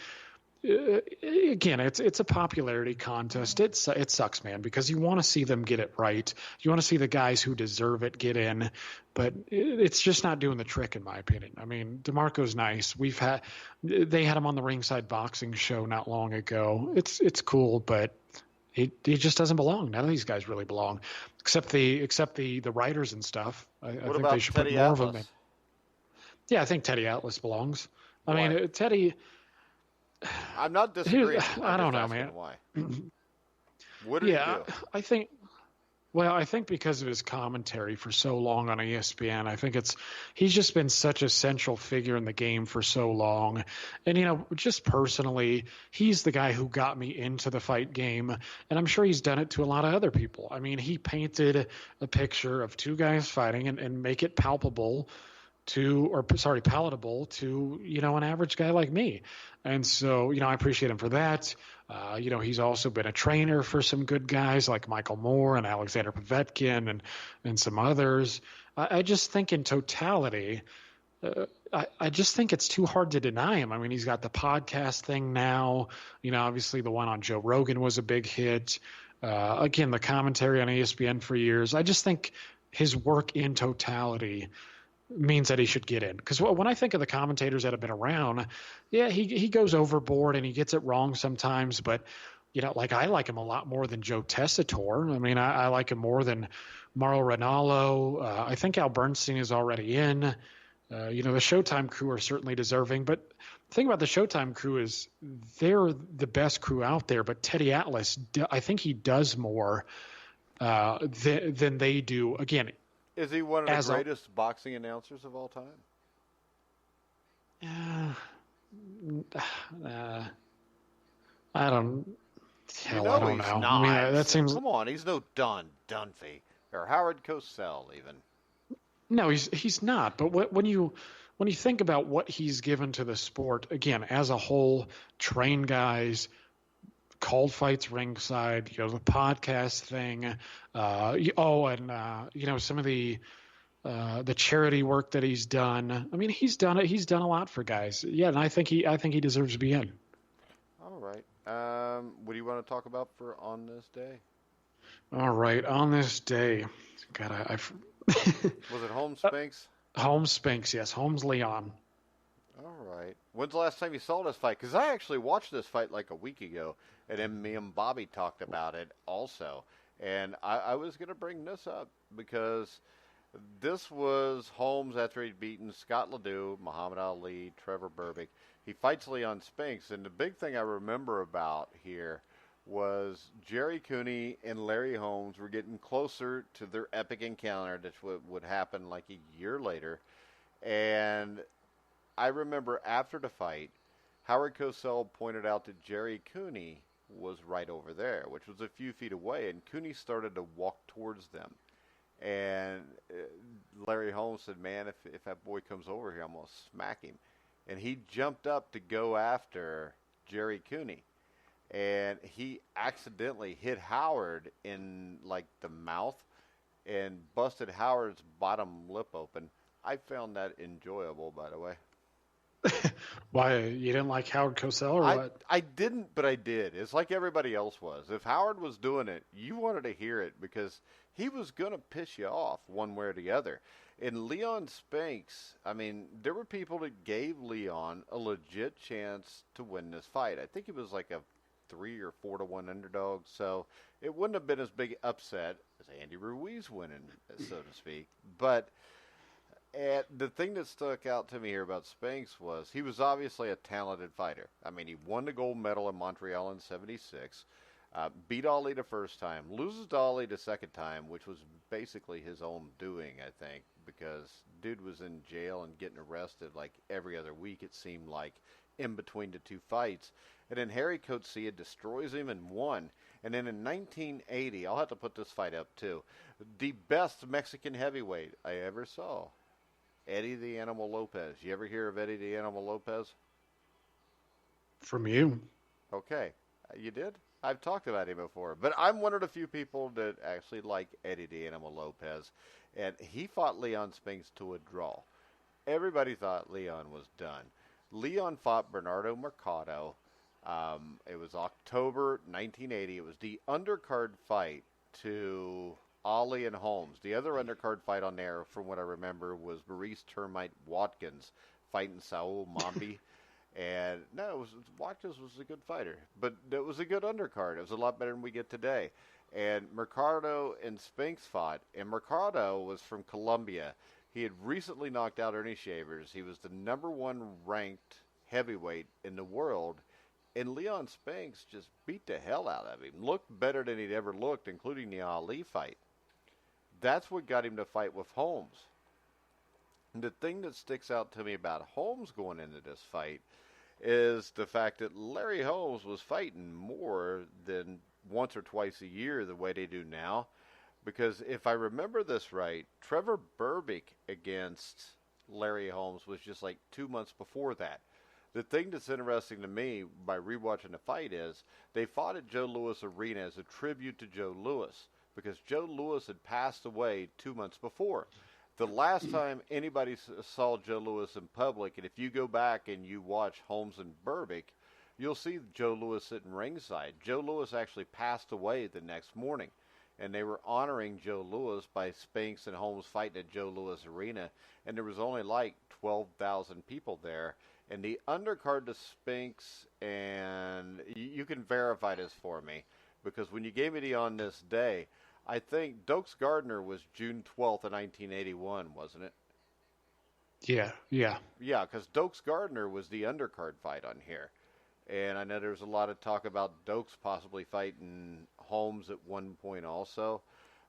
again, it's a popularity contest. It sucks, man, because you want to see them get it right. You want to see the guys who deserve it get in, but it's just not doing the trick, in my opinion. I mean, DeMarco's nice. They had him on the Ringside Boxing show not long ago. It's cool, but he just doesn't belong. None of these guys really belong, except the writers and stuff. I think they should put more of them in. Yeah, I think Teddy Atlas belongs. I mean, Teddy. I'm not disagreeing. I don't know, man. Why? What did he do? I think. Well, I think because of his commentary for so long on ESPN, I think he's just been such a central figure in the game for so long. And, you know, just personally, he's the guy who got me into the fight game, and I'm sure he's done it to a lot of other people. I mean, he painted a picture of two guys fighting and make it palatable to, you know, an average guy like me. And so, you know, I appreciate him for that. You know, he's also been a trainer for some good guys like Michael Moore and Alexander Povetkin and some others. I just think in totality, I just think it's too hard to deny him. I mean, he's got the podcast thing now. You know, obviously the one on Joe Rogan was a big hit. Again, the commentary on ESPN for years. I just think his work in totality means that he should get in. Because when I think of the commentators that have been around, yeah, he goes overboard and he gets it wrong sometimes. But, you know, like I like him a lot more than Joe Tessitore. I mean, I like him more than Mauro Ranallo. I think Al Bernstein is already in. You know, the Showtime crew are certainly deserving. But the thing about the Showtime crew is they're the best crew out there. But Teddy Atlas, I think he does more than they do. Again, is he one of the greatest boxing announcers of all time? I don't know. I mean, that seems. Come on, he's no Don Dunphy or Howard Cosell even. No, he's not. But when you think about what he's given to the sport, again, as a whole, trained guys, called fights ringside, you know, the podcast thing, you know, some of the charity work that he's done. I mean, he's done it. He's done a lot for guys. Yeah, and I think he deserves to be in. All right. What do you want to talk about for on this day? All right, on this day, God, was it Home Spinks? Holmes Spinks, yes. Holmes Leon. All right. When's the last time you saw this fight? Because I actually watched this fight like a week ago, and then me and Bobby talked about it also. And I was going to bring this up because this was Holmes after he'd beaten Scott Ledoux, Muhammad Ali, Trevor Berbick. He fights Leon Spinks, and the big thing I remember about here was Gerry Cooney and Larry Holmes were getting closer to their epic encounter, which would happen like a year later. And I remember after the fight, Howard Cosell pointed out that Gerry Cooney was right over there, which was a few feet away, and Cooney started to walk towards them. And Larry Holmes said, man, if that boy comes over here, I'm going to smack him. And he jumped up to go after Gerry Cooney. And he accidentally hit Howard in, like, the mouth and busted Howard's bottom lip open. I found that enjoyable, by the way. Why, you didn't like Howard Cosell or what? I didn't, but I did. It's like everybody else was. If Howard was doing it, you wanted to hear it because he was going to piss you off one way or the other. And Leon Spinks, I mean, there were people that gave Leon a legit chance to win this fight. I think it was like a 3 or 4 to 1 underdog, so it wouldn't have been as big upset as Andy Ruiz winning, so to speak. But the thing that stuck out to me here about Spinks was he was obviously a talented fighter. I mean, he won the gold medal in Montreal in '76, beat Ali the first time, loses to Ali the second time, which was basically his own doing, I think, because dude was in jail and getting arrested like every other week, it seemed like, in between the two fights. And then Harry Coetzee destroys him and won. And then in 1980, I'll have to put this fight up too, the best Mexican heavyweight I ever saw, Eddie the Animal Lopez. You ever hear of Eddie the Animal Lopez? From you. Okay. You did? I've talked about him before. But I'm one of the few people that actually like Eddie the Animal Lopez. And he fought Leon Spinks to a draw. Everybody thought Leon was done. Leon fought Bernardo Mercado. It was October 1980. It was the undercard fight to Ali and Holmes. The other undercard fight on there, from what I remember, was Maurice Termite Watkins fighting Saul Mambi. And no, Watkins was a good fighter, but it was a good undercard. It was a lot better than we get today. And Mercado and Spinks fought, and Mercado was from Colombia. He had recently knocked out Ernie Shavers. He was the #1 ranked heavyweight in the world. And Leon Spinks just beat the hell out of him. Looked better than he'd ever looked, including the Ali fight. That's what got him to fight with Holmes. And the thing that sticks out to me about Holmes going into this fight is the fact that Larry Holmes was fighting more than once or twice a year the way they do now. Because if I remember this right, Trevor Berbick against Larry Holmes was just like 2 months before that. The thing that's interesting to me by rewatching the fight is they fought at Joe Louis Arena as a tribute to Joe Louis because Joe Louis had passed away 2 months before. The last time anybody saw Joe Louis in public, and if you go back and you watch Holmes and Berbick, you'll see Joe Louis sitting ringside. Joe Louis actually passed away the next morning, and they were honoring Joe Louis by Spinks and Holmes fighting at Joe Louis Arena, and there was only like 12,000 people there. And the undercard to Spinks, and you can verify this for me, because when you gave me the on this day, I think Dokes Gardner was June 12th of 1981, wasn't it? Yeah. Yeah, because Dokes Gardner was the undercard fight on here. And I know there was a lot of talk about Dokes possibly fighting Holmes at one point also.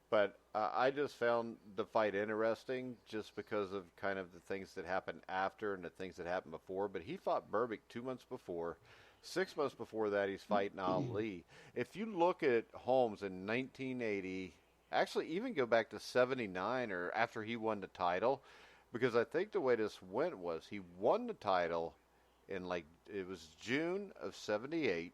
But I just found the fight interesting just because of kind of the things that happened after and the things that happened before. But he fought Berbick 2 months before. 6 months before that, he's fighting Ali. If you look at Holmes in 1980, actually even go back to 79 or after he won the title, because I think the way this went was he won the title in it was June of 78,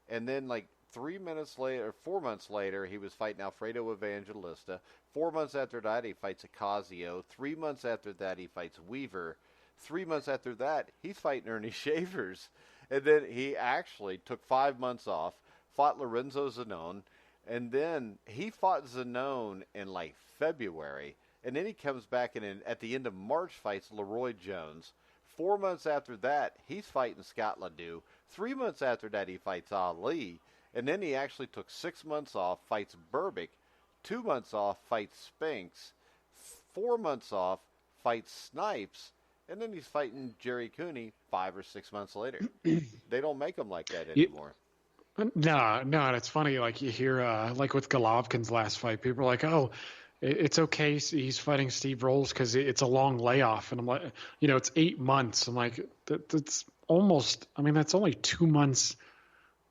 and then 4 months later, he was fighting Alfredo Evangelista. 4 months after that, he fights Ocasio. 3 months after that, he fights Weaver. 3 months after that, he's fighting Ernie Shavers. And then he actually took 5 months off, fought Lorenzo Zanone, and then he fought Zanone in February. and then he comes back and at the end of March fights Leroy Jones. 4 months after that, he's fighting Scott Ledoux. 3 months after that, he fights Ali. And then he actually took 6 months off, fights Berbick. 2 months off, fights Spinks. 4 months off, fights Snipes. And then he's fighting Gerry Cooney 5 or 6 months later. They don't make him like that anymore. No, and it's funny, like you hear, like with Golovkin's last fight, people are like, oh, it's okay, he's fighting Steve Rolls because it's a long layoff. And I'm like, it's 8 months. I'm like, that's almost, that's only 2 months,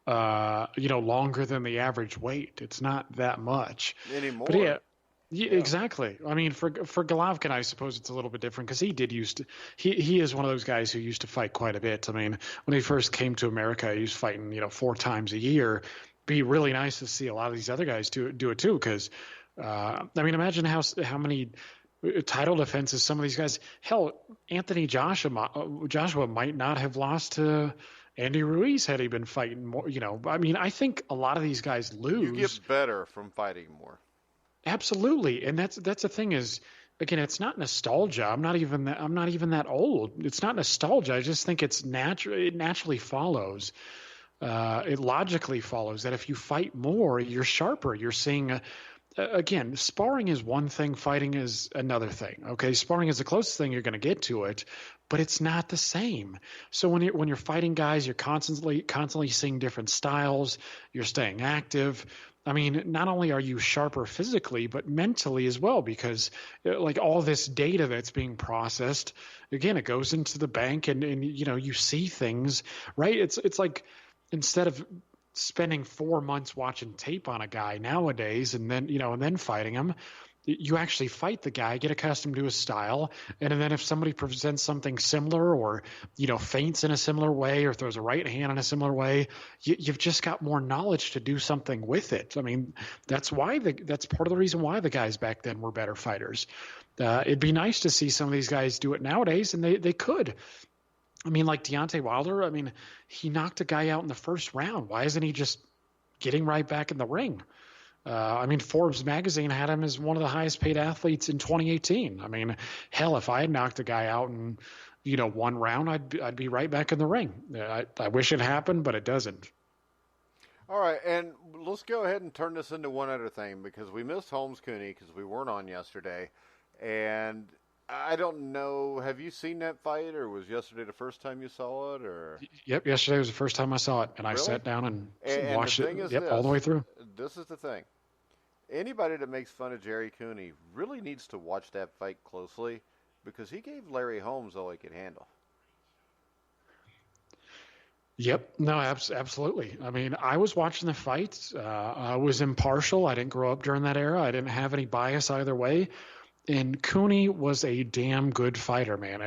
longer than the average weight. It's not that much. Anymore. But yeah, exactly. For Golovkin, I suppose it's a little bit different because he is one of those guys who used to fight quite a bit. when he first came to America, he was fighting, 4 times a year. Be really nice to see a lot of these other guys do it too because, imagine how many title defenses some of these guys. Hell, Anthony Joshua might not have lost to Andy Ruiz had he been fighting more. I think a lot of these guys lose. You get better from fighting more. Absolutely, and that's the thing is, again, it's not nostalgia. I'm not even that old. It's not nostalgia. I just think it's natural. It naturally follows. It logically follows that if you fight more, you're sharper. You're seeing. Again, sparring is one thing, fighting is another thing. Okay, sparring is the closest thing you're going to get to it, but it's not the same. So when you're fighting guys, you're constantly seeing different styles. You're staying active. Not only are you sharper physically, but mentally as well, because like all this data that's being processed, again, it goes into the bank, and you see things, right? It's like instead of spending 4 months watching tape on a guy nowadays and then fighting him, you actually fight the guy, get accustomed to his style, and then if somebody presents something similar or feints in a similar way or throws a right hand in a similar way, you've just got more knowledge to do something with it. That's part of the reason why the guys back then were better fighters. It'd be nice to see some of these guys do it nowadays, and they could. Like Deontay Wilder, he knocked a guy out in the first round. Why isn't he just getting right back in the ring? Forbes magazine had him as one of the highest paid athletes in 2018. Hell, if I had knocked a guy out in, 1 round, I'd be right back in the ring. I wish it happened, but it doesn't. All right, and let's go ahead and turn this into one other thing because we missed Holmes Cooney because we weren't on yesterday, and I don't know. Have you seen that fight, or was yesterday the first time you saw it? Or Yep, yesterday was the first time I saw it, and really? I sat down and watched it. All the way through. This is the thing. Anybody that makes fun of Gerry Cooney really needs to watch that fight closely because he gave Larry Holmes all he could handle. Yep. No, absolutely. I was watching the fight. I was impartial. I didn't grow up during that era. I didn't have any bias either way. And Cooney was a damn good fighter, man.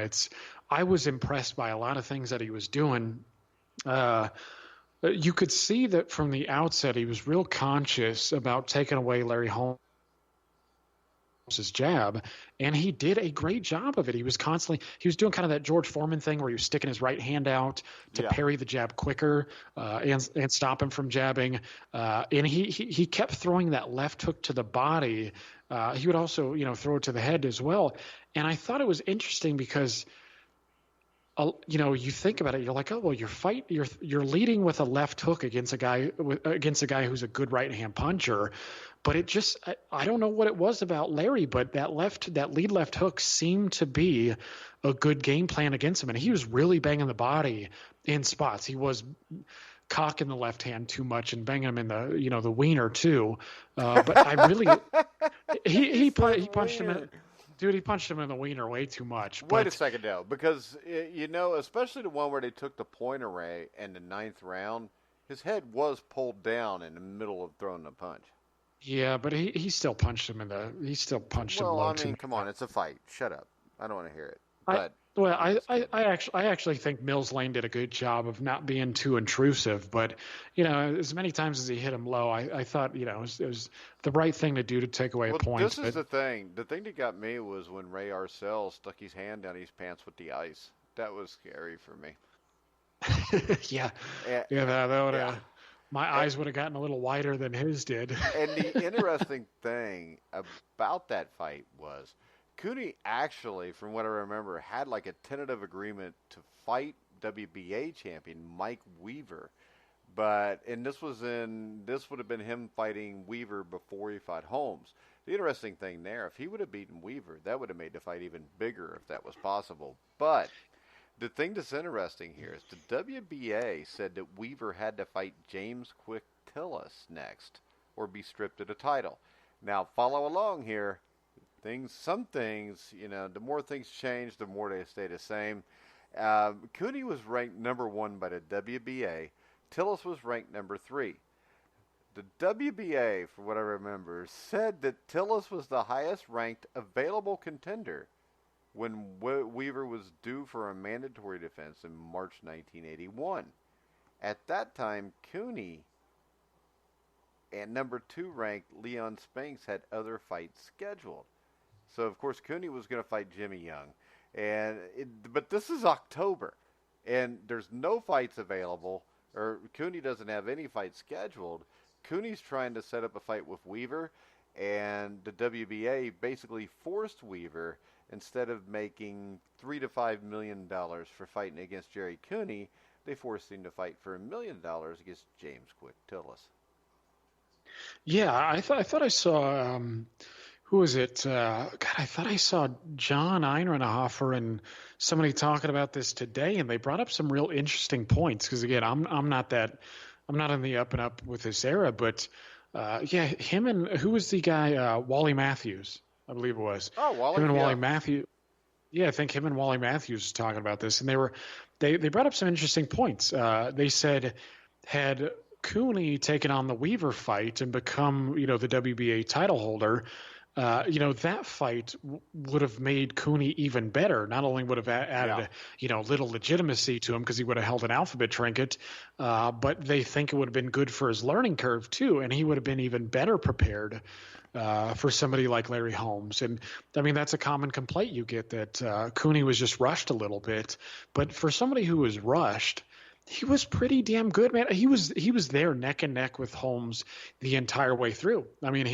I was impressed by a lot of things that he was doing. You could see that from the outset he was real conscious about taking away Larry Holmes' jab, and he did a great job of it. He was doing kind of that George Foreman thing where he was sticking his right hand out to parry the jab quicker and stop him from jabbing. And he kept throwing that left hook to the body. He would also, throw it to the head as well. And I thought it was interesting because, you think about it, you're like, oh, well, you're leading with a left hook against a guy who's a good right hand puncher. But I don't know what it was about Larry, but that lead left hook seemed to be a good game plan against him. And he was really banging the body in spots. He was cocking the left hand too much and banging him in the the wiener too. But I really he punched him in. Dude, he punched him in the wiener way too much. Wait a second, though, because, especially the one where they took the point array in the 9th round, his head was pulled down in the middle of throwing the punch. Yeah, but he still punched him him low. Come on, it's a fight. Shut up. I don't want to hear it. I actually think Mills Lane did a good job of not being too intrusive, but as many times as he hit him low, I thought it was the right thing to do to take away a point. This is the thing. The thing that got me was when Ray Arcel stuck his hand down his pants with the ice. That was scary for me. My eyes would have gotten a little wider than his did. And the interesting thing about that fight was Cooney actually, from what I remember, had like a tentative agreement to fight WBA champion Mike Weaver. And this would have been him fighting Weaver before he fought Holmes. The interesting thing there, if he would have beaten Weaver, that would have made the fight even bigger if that was possible. But the thing that's interesting here is the WBA said that Weaver had to fight James Quick Tillis next or be stripped of the title. Now, follow along here. Some things, the more things change, the more they stay the same. Cooney was ranked number 1 by the WBA. Tillis was ranked number 3. The WBA, for what I remember, said that Tillis was the highest ranked available contender when Weaver was due for a mandatory defense in March 1981. At that time, Cooney and number 2 ranked Leon Spinks had other fights scheduled. So, of course, Cooney was going to fight Jimmy Young. But this is October, and there's no fights available, or Cooney doesn't have any fights scheduled. Cooney's trying to set up a fight with Weaver, and the WBA basically forced Weaver, instead of making $3 to $5 million for fighting against Gerry Cooney, they forced him to fight for $1 million against James Quick Tillis. Yeah, I thought I saw who was it? I thought I saw John Einrenhofer and somebody talking about this today, and they brought up some real interesting points. Because again, I'm not in the up and up with this era, but him and who was the guy? Wally Matthews, I believe it was. Oh, Wally. Him and Wally Matthews. Yeah, I think him and Wally Matthews was talking about this, and they brought up some interesting points. They said, had Cooney taken on the Weaver fight and become, the WBA title holder, that fight would have made Cooney even better. Not only would have added, little legitimacy to him because he would have held an alphabet trinket, but they think it would have been good for his learning curve too, and he would have been even better prepared for somebody like Larry Holmes. And I mean, that's a common complaint you get, that Cooney was just rushed a little bit. But for somebody who was rushed, he was pretty damn good, man. He was there neck and neck with Holmes the entire way through. I mean,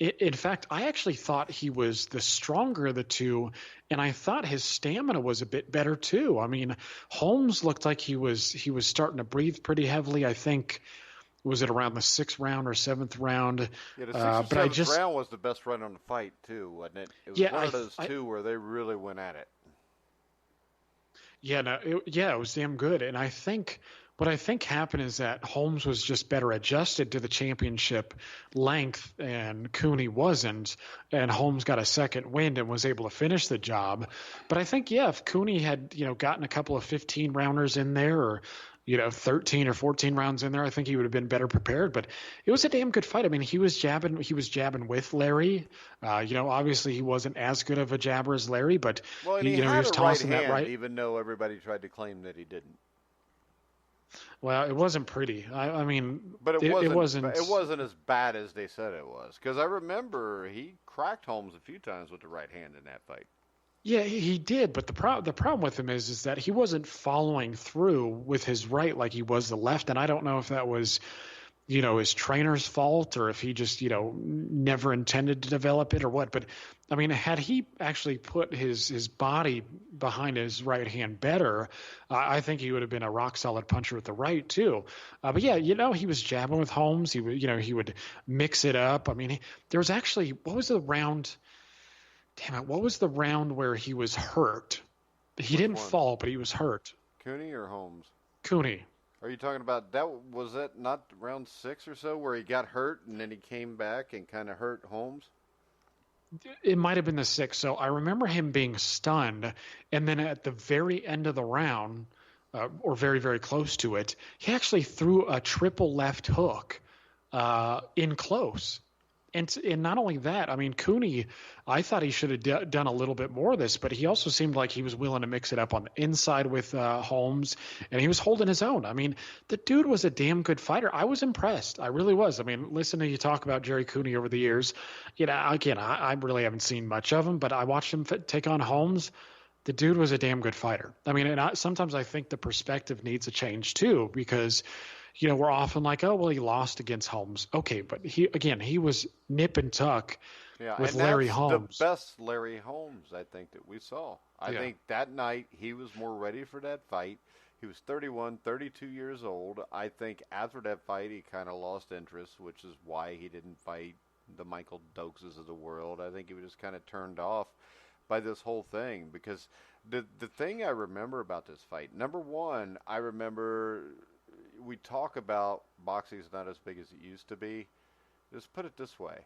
in fact, I actually thought he was the stronger of the two, and I thought his stamina was a bit better too. I mean, Holmes looked like he was starting to breathe pretty heavily. I think, was it around the 6th round or 7th round? Yeah, the 6th or 7th round was the best run on the fight too, wasn't it? It was one of those two where they really went at it. Yeah, it was damn good. And what I think happened is that Holmes was just better adjusted to the championship length, and Cooney wasn't. And Holmes got a second wind and was able to finish the job. But I think, if Cooney had gotten a couple of 15 rounders in there, or 13 or 14 rounds in there, I think he would have been better prepared. But it was a damn good fight. I mean, he was jabbing with Larry. Obviously he wasn't as good of a jabber as Larry, but he was tossing that right, even though everybody tried to claim that he didn't. Well, it wasn't pretty. I mean, but it wasn't as bad as they said it was. Because I remember he cracked Holmes a few times with the right hand in that fight. Yeah, he did, but the problem with him is that he wasn't following through with his right like he was the left, and I don't know if that was, his trainer's fault, or if he just, never intended to develop it or what. But I mean, had he actually put his body behind his right hand better, I think he would have been a rock solid puncher with the right too. But yeah, he was jabbing with Holmes. He would mix it up. I mean, there was actually, what was the round? Damn it, what was the round where he was hurt? He didn't fall, but he was hurt. Cooney or Holmes? Cooney. Are you talking about that? Was that not round 6 or so where he got hurt and then he came back and kind of hurt Holmes? It might have been the 6th. So I remember him being stunned, and then at the very end of the round, or very, very close to it, he actually threw a triple left hook in close. And not only that, I mean, Cooney, I thought he should have done a little bit more of this, but he also seemed like he was willing to mix it up on the inside with Holmes, and he was holding his own. I mean, the dude was a damn good fighter. I was impressed. I really was. I mean, listening to you talk about Gerry Cooney over the years, again, I really haven't seen much of him, but I watched him take on Holmes. The dude was a damn good fighter. I mean, and sometimes I think the perspective needs a change too, because we're often like, oh, well, he lost against Holmes. Okay, but he was nip and tuck Yeah, with and Larry that's Holmes. the best Larry Holmes I think that we saw. I think that night he was more ready for that fight. He was 31, 32 years old. I think after that fight he kind of lost interest, which is why he didn't fight the Michael Dokeses of the world. I think he was just kind of turned off by this whole thing because the thing I remember about this fight, number one, I remember we talk about boxing is not as big as it used to be. Just put it this way.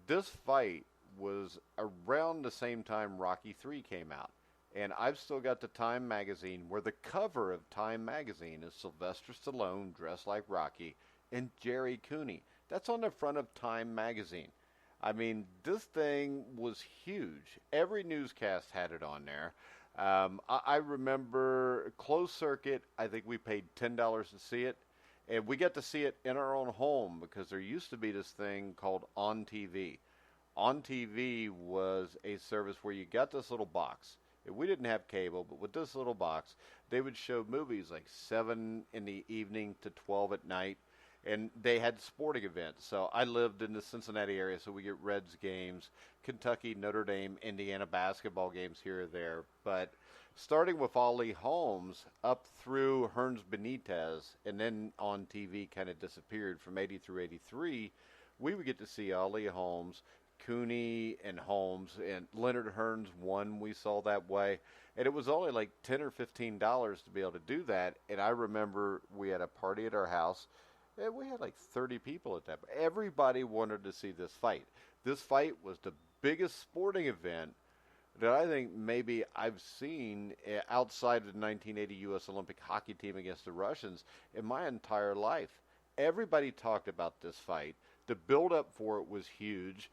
This fight was around the same time Rocky III came out. And I've still got the Time magazine where the cover of Time magazine is Sylvester Stallone dressed like Rocky and Gerry Cooney. That's on the front of Time magazine. I mean, this thing was huge. Every newscast had it on there. I remember closed circuit, I think we paid $10 to see it. And we got to see it in our own home because there used to be this thing called On TV. On TV was a service where you got this little box. We didn't have cable, but with this little box, they would show movies like 7 in the evening to 12 at night, and they had sporting events. So I lived in the Cincinnati area, so we get Reds games, Kentucky, Notre Dame, Indiana basketball games here or there. But starting with Ali Holmes up through Hearns Benitez, and then On TV kind of disappeared from 80 through 83, we would get to see Ali Holmes, Cooney and Holmes, and Leonard Hearns won. We saw that way, and it was only like $10 or $15 to be able to do that. And I remember we had a party at our house, and we had like 30 people at that. Everybody wanted to see this fight. This fight was the biggest sporting event that I think maybe I've seen outside of the 1980 U.S. Olympic hockey team against the Russians in my entire life. Everybody talked about this fight. The build-up for it was huge.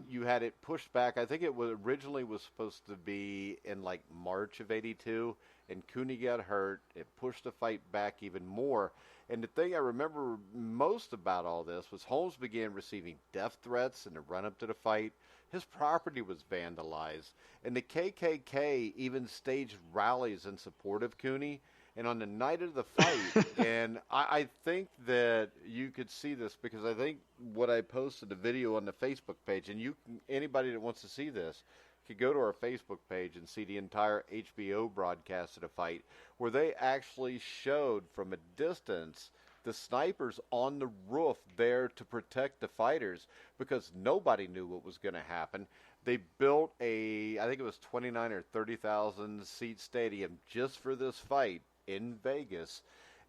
You had it pushed back. I think it was originally was supposed to be in like March of 82, and Cooney got hurt. It pushed the fight back even more. And the thing I remember most about all this was Holmes began receiving death threats in the run-up to the fight. His property was vandalized, and the KKK even staged rallies in support of Cooney. And on the night of the fight, and I think that you could see this because I think what I posted a video on the Facebook page, and anybody that wants to see this could go to our Facebook page and see the entire HBO broadcast of the fight, where they actually showed from a distance the snipers on the roof there to protect the fighters because nobody knew what was going to happen. They built I think it was 29 or 30,000 seat stadium just for this fight in Vegas.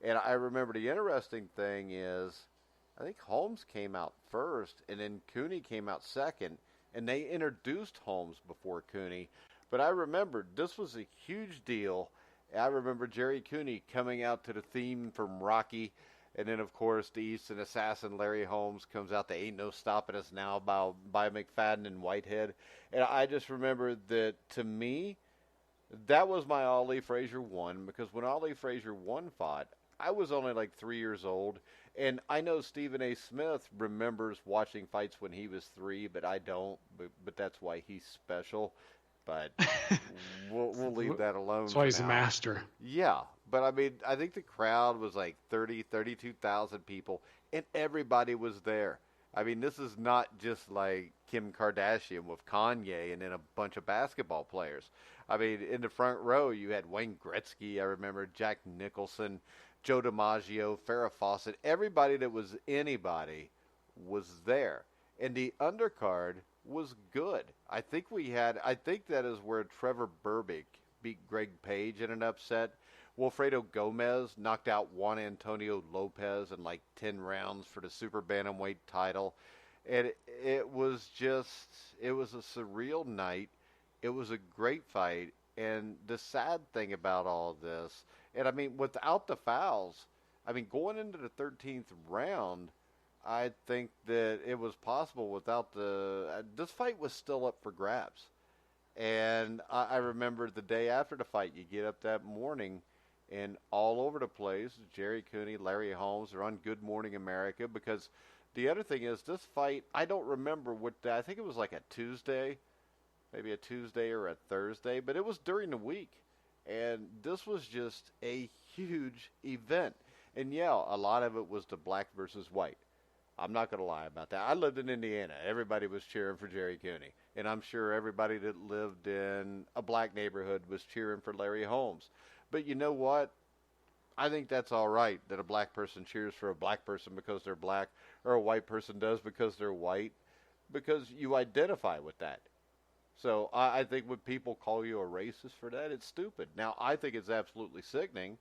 And I remember the interesting thing is I think Holmes came out first and then Cooney came out second, and they introduced Holmes before Cooney. But I remember this was a huge deal. I remember Gerry Cooney coming out to the theme from Rocky, and then of course the Eastern Assassin Larry Holmes comes out to Ain't No Stopping Us Now by McFadden and Whitehead. And I just remember that to me that was my Ali Frazier 1, because when Ali Frazier 1 fought, I was only like 3 years old, and I know Stephen A. Smith remembers watching fights when he was 3, but I don't, but that's why he's special. But we'll leave that alone. That's why he's a master. Yeah, but I mean, I think the crowd was like 32,000 people, and everybody was there. I mean, this is not just like Kim Kardashian with Kanye and then a bunch of basketball players. I mean, in the front row, you had Wayne Gretzky, I remember, Jack Nicholson, Joe DiMaggio, Farrah Fawcett. Everybody that was anybody was there. And the undercard was good. I think that is where Trevor Berbick beat Greg Page in an upset. Wilfredo Gomez knocked out Juan Antonio Lopez in like 10 rounds for the super bantamweight title. And it was a surreal night. It was a great fight. And the sad thing about all of this, and I mean, without the fouls, I mean, going into the 13th round, I think that it was possible without this fight was still up for grabs. And I remember the day after the fight, you get up that morning, and all over the place, Gerry Cooney, Larry Holmes are on Good Morning America, because the other thing is this fight, I don't remember what day, I think it was like a Tuesday, maybe a Tuesday or a Thursday, but it was during the week. And this was just a huge event. And yeah, a lot of it was the black versus white. I'm not going to lie about that. I lived in Indiana. Everybody was cheering for Gerry Cooney. And I'm sure everybody that lived in a black neighborhood was cheering for Larry Holmes. But you know what? I think that's all right that a black person cheers for a black person because they're black, or a white person does because they're white, because you identify with that. So I think when people call you a racist for that, it's stupid. Now, I think it's absolutely sickening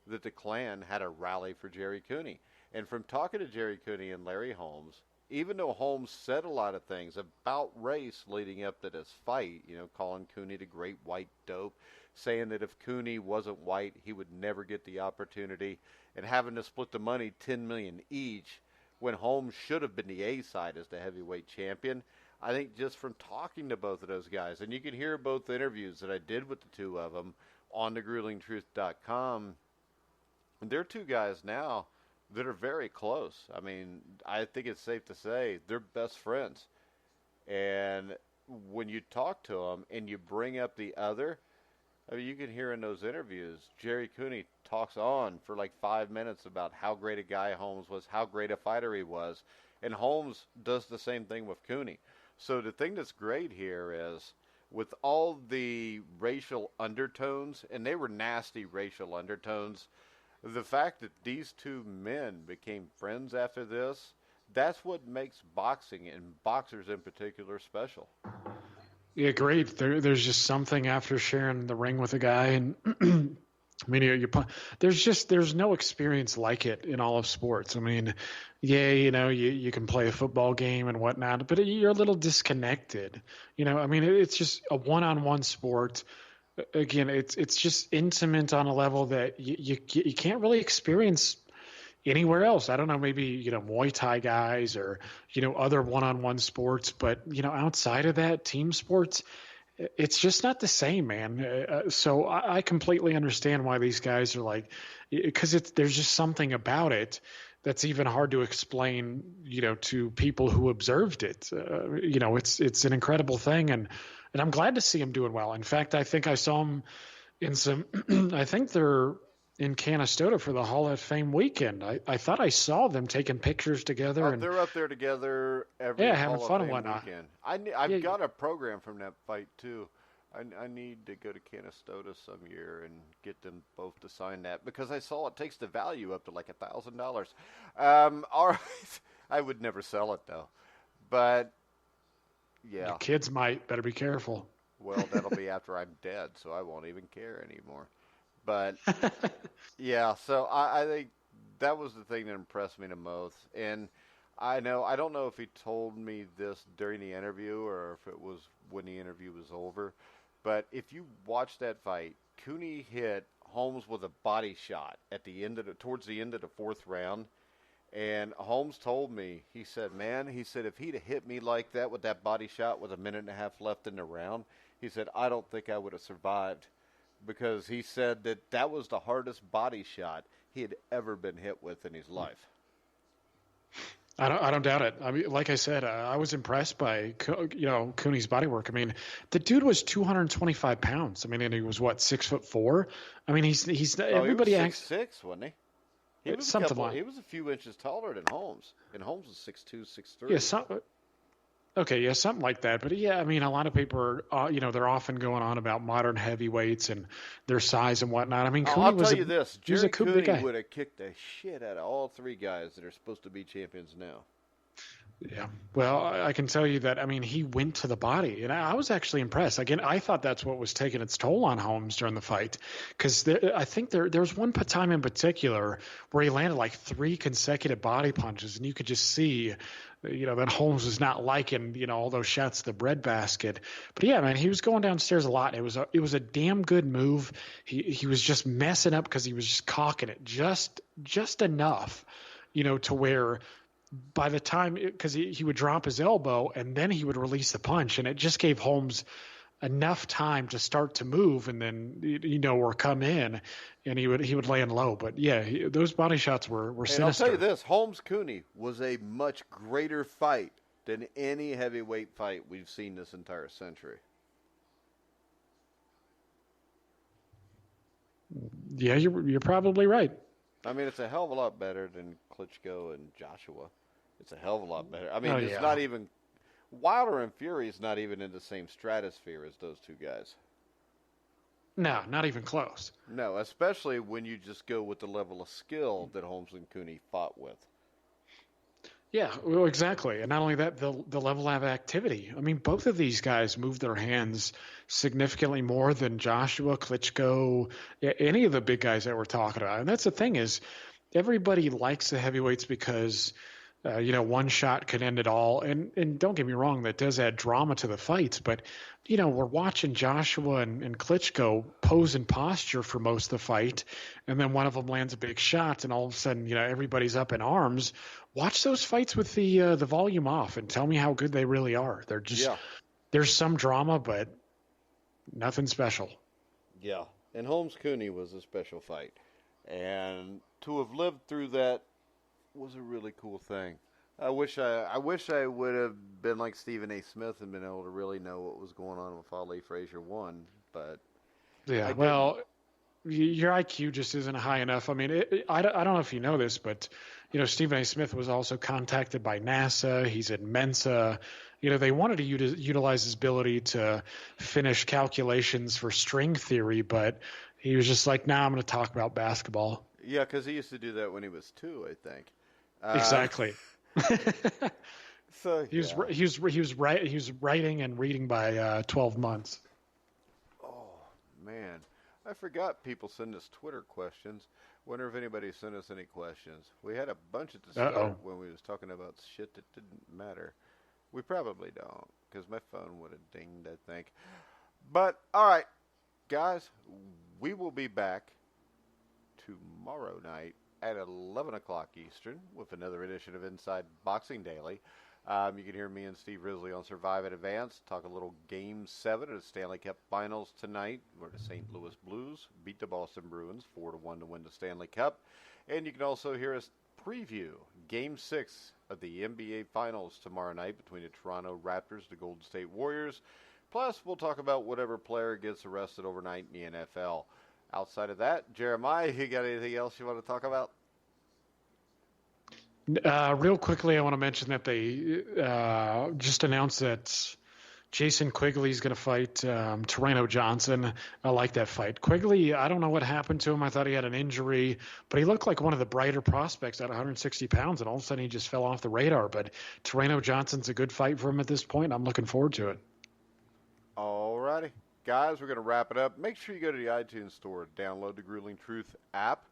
that the Klan had a rally for Gerry Cooney. And from talking to Gerry Cooney and Larry Holmes, even though Holmes said a lot of things about race leading up to this fight, calling Cooney the great white dope, saying that if Cooney wasn't white, he would never get the opportunity, and having to split the money $10 million each, when Holmes should have been the A side as the heavyweight champion. I think just from talking to both of those guys, and you can hear both interviews that I did with the two of them on thegruelingtruth.com, and they're two guys now that are very close. I mean, I think it's safe to say they're best friends. And when you talk to them and you bring up the other, I mean, you can hear in those interviews, Gerry Cooney talks on for like 5 minutes about how great a guy Holmes was, how great a fighter he was. And Holmes does the same thing with Cooney. So the thing that's great here is, with all the racial undertones, and they were nasty racial undertones, the fact that these two men became friends after this, that's what makes boxing, and boxers in particular, special. Yeah, great. There's just something after sharing the ring with a guy, and I mean, there's no experience like it in all of sports. I mean, yeah, you can play a football game and whatnot, but you're a little disconnected. I mean, it's just a one-on-one sport. Again, it's just intimate on a level that you can't really experience anywhere else. I don't know, maybe, Muay Thai guys or, other one-on-one sports, but, outside of that, team sports, it's just not the same, man. So I completely understand why these guys are like, because there's just something about it that's even hard to explain, to people who observed it. It's an incredible thing, and I'm glad to see him doing well. In fact, I think I saw him in some. I think they're in Canastota for the Hall of Fame weekend. I thought I saw them taking pictures together. And they're up there together every having Hall fun of Fame and whatnot. Weekend. I've got a program from that fight too. I need to go to Canastota some year and get them both to sign that, because I saw it takes the value up to like $1,000. All right, I would never sell it though, but yeah, your kids might. Better be careful. Well, that'll be after I'm dead, so I won't even care anymore. But yeah, so I think that was the thing that impressed me the most. And I don't know if he told me this during the interview or if it was when the interview was over, but if you watch that fight, Cooney hit Holmes with a body shot at the end towards the end of the fourth round. And Holmes told me, he said, if he'd have hit me like that with that body shot with a minute and a half left in the round, he said, I don't think I would have survived, because he said that was the hardest body shot he had ever been hit with in his life. I don't doubt it. I mean, like I said, I was impressed by Cooney's body work. I mean, the dude was 225 pounds. I mean, and he was what, 6'4"? I mean, he's everybody he was 6'6", wasn't he? He was he was a few inches taller than Holmes, and Holmes was 6'2", 6'3". Yeah, something like that. But yeah, I mean, a lot of people are, they're often going on about modern heavyweights and their size and whatnot. I mean, Cooney I'll tell you this: Gerry Cooney would have kicked the shit out of all three guys that are supposed to be champions now. Yeah. Well, I can tell you that, I mean, he went to the body, and I was actually impressed. Again, I thought that's what was taking its toll on Holmes during the fight, because I think there was one time in particular where he landed like 3 consecutive body punches, and you could just see, that Holmes was not liking, all those shots to the breadbasket. But yeah, man, he was going downstairs a lot. It was a damn good move. He was just messing up because he was just cocking it just enough, to where by the time, because he would drop his elbow and then he would release the punch, and it just gave Holmes enough time to start to move, and then or come in, and he would land low. But yeah, those body shots were sinister. I'll tell you this: Holmes Cooney was a much greater fight than any heavyweight fight we've seen this entire century. Yeah, you're probably right. I mean, it's a hell of a lot better than Klitschko and Joshua. It's a hell of a lot better. I mean, Oh, it's yeah. not even Wilder and Fury is not even in the same stratosphere as those two guys. No, not even close. No, especially when you just go with the level of skill that Holmes and Cooney fought with. Yeah, well, exactly. And not only that, the level of activity. I mean, both of these guys moved their hands significantly more than Joshua, Klitschko, any of the big guys that we're talking about. And that's the thing is, everybody likes the heavyweights because, one shot could end it all. And don't get me wrong, that does add drama to the fights. But, we're watching Joshua and Klitschko pose in posture for most of the fight. And then one of them lands a big shot, and all of a sudden, everybody's up in arms. Watch those fights with the volume off and tell me how good they really are. They're just There's some drama, but nothing special. Yeah, and Holmes Cooney was a special fight, and to have lived through that was a really cool thing. I wish I would have been like Stephen A. Smith and been able to really know what was going on with Ali Frazier won, but yeah, well, your IQ just isn't high enough. I mean, I don't know if you know this, but Stephen A. Smith was also contacted by NASA. He's at Mensa. They wanted to utilize his ability to finish calculations for string theory, but he was just like, "Nah, I'm going to talk about basketball." Yeah, because he used to do that when he was 2, I think. Exactly. So he was writing and reading by 12 months. Oh man, I forgot people send us Twitter questions. Wonder if anybody sent us any questions. We had a bunch at the start when we was talking about shit that didn't matter. We probably don't, because my phone would have dinged, I think. But all right, guys, we will be back tomorrow night at 11 o'clock Eastern with another edition of Inside Boxing Daily. You can hear me and Steve Risley on Survive at Advance, talk a little Game 7 of the Stanley Cup Finals tonight, where the St. Louis Blues beat the Boston Bruins 4-1 to win the Stanley Cup. And you can also hear us preview Game 6 of the NBA Finals tomorrow night between the Toronto Raptors and the Golden State Warriors. Plus, we'll talk about whatever player gets arrested overnight in the NFL. Outside of that, Jeremiah, you got anything else you want to talk about? Real quickly, I want to mention that they just announced that Jason Quigley is going to fight Torreno Johnson. I like that fight. Quigley, I don't know what happened to him. I thought he had an injury, but he looked like one of the brighter prospects at 160 pounds, and all of a sudden he just fell off the radar. But Torreno Johnson's a good fight for him at this point. I'm looking forward to it. All righty. Guys, we're going to wrap it up. Make sure you go to the iTunes store, download the Grueling Truth app.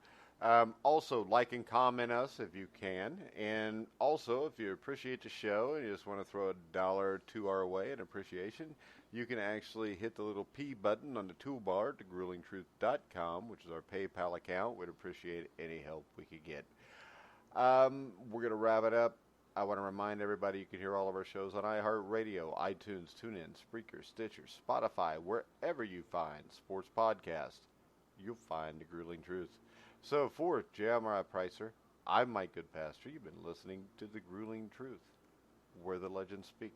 Also, like and comment us if you can. And also, if you appreciate the show and you just want to throw $1 or $2 our way in appreciation, you can actually hit the little P button on the toolbar at thegruelingtruth.com, which is our PayPal account. We'd appreciate any help we could get. We're going to wrap it up. I want to remind everybody you can hear all of our shows on iHeartRadio, iTunes, TuneIn, Spreaker, Stitcher, Spotify, wherever you find sports podcasts, you'll find The Grueling Truth. So for Jeremiah Preisser, I'm Mike Goodpaster. You've been listening to The Grueling Truth, where the legends speak.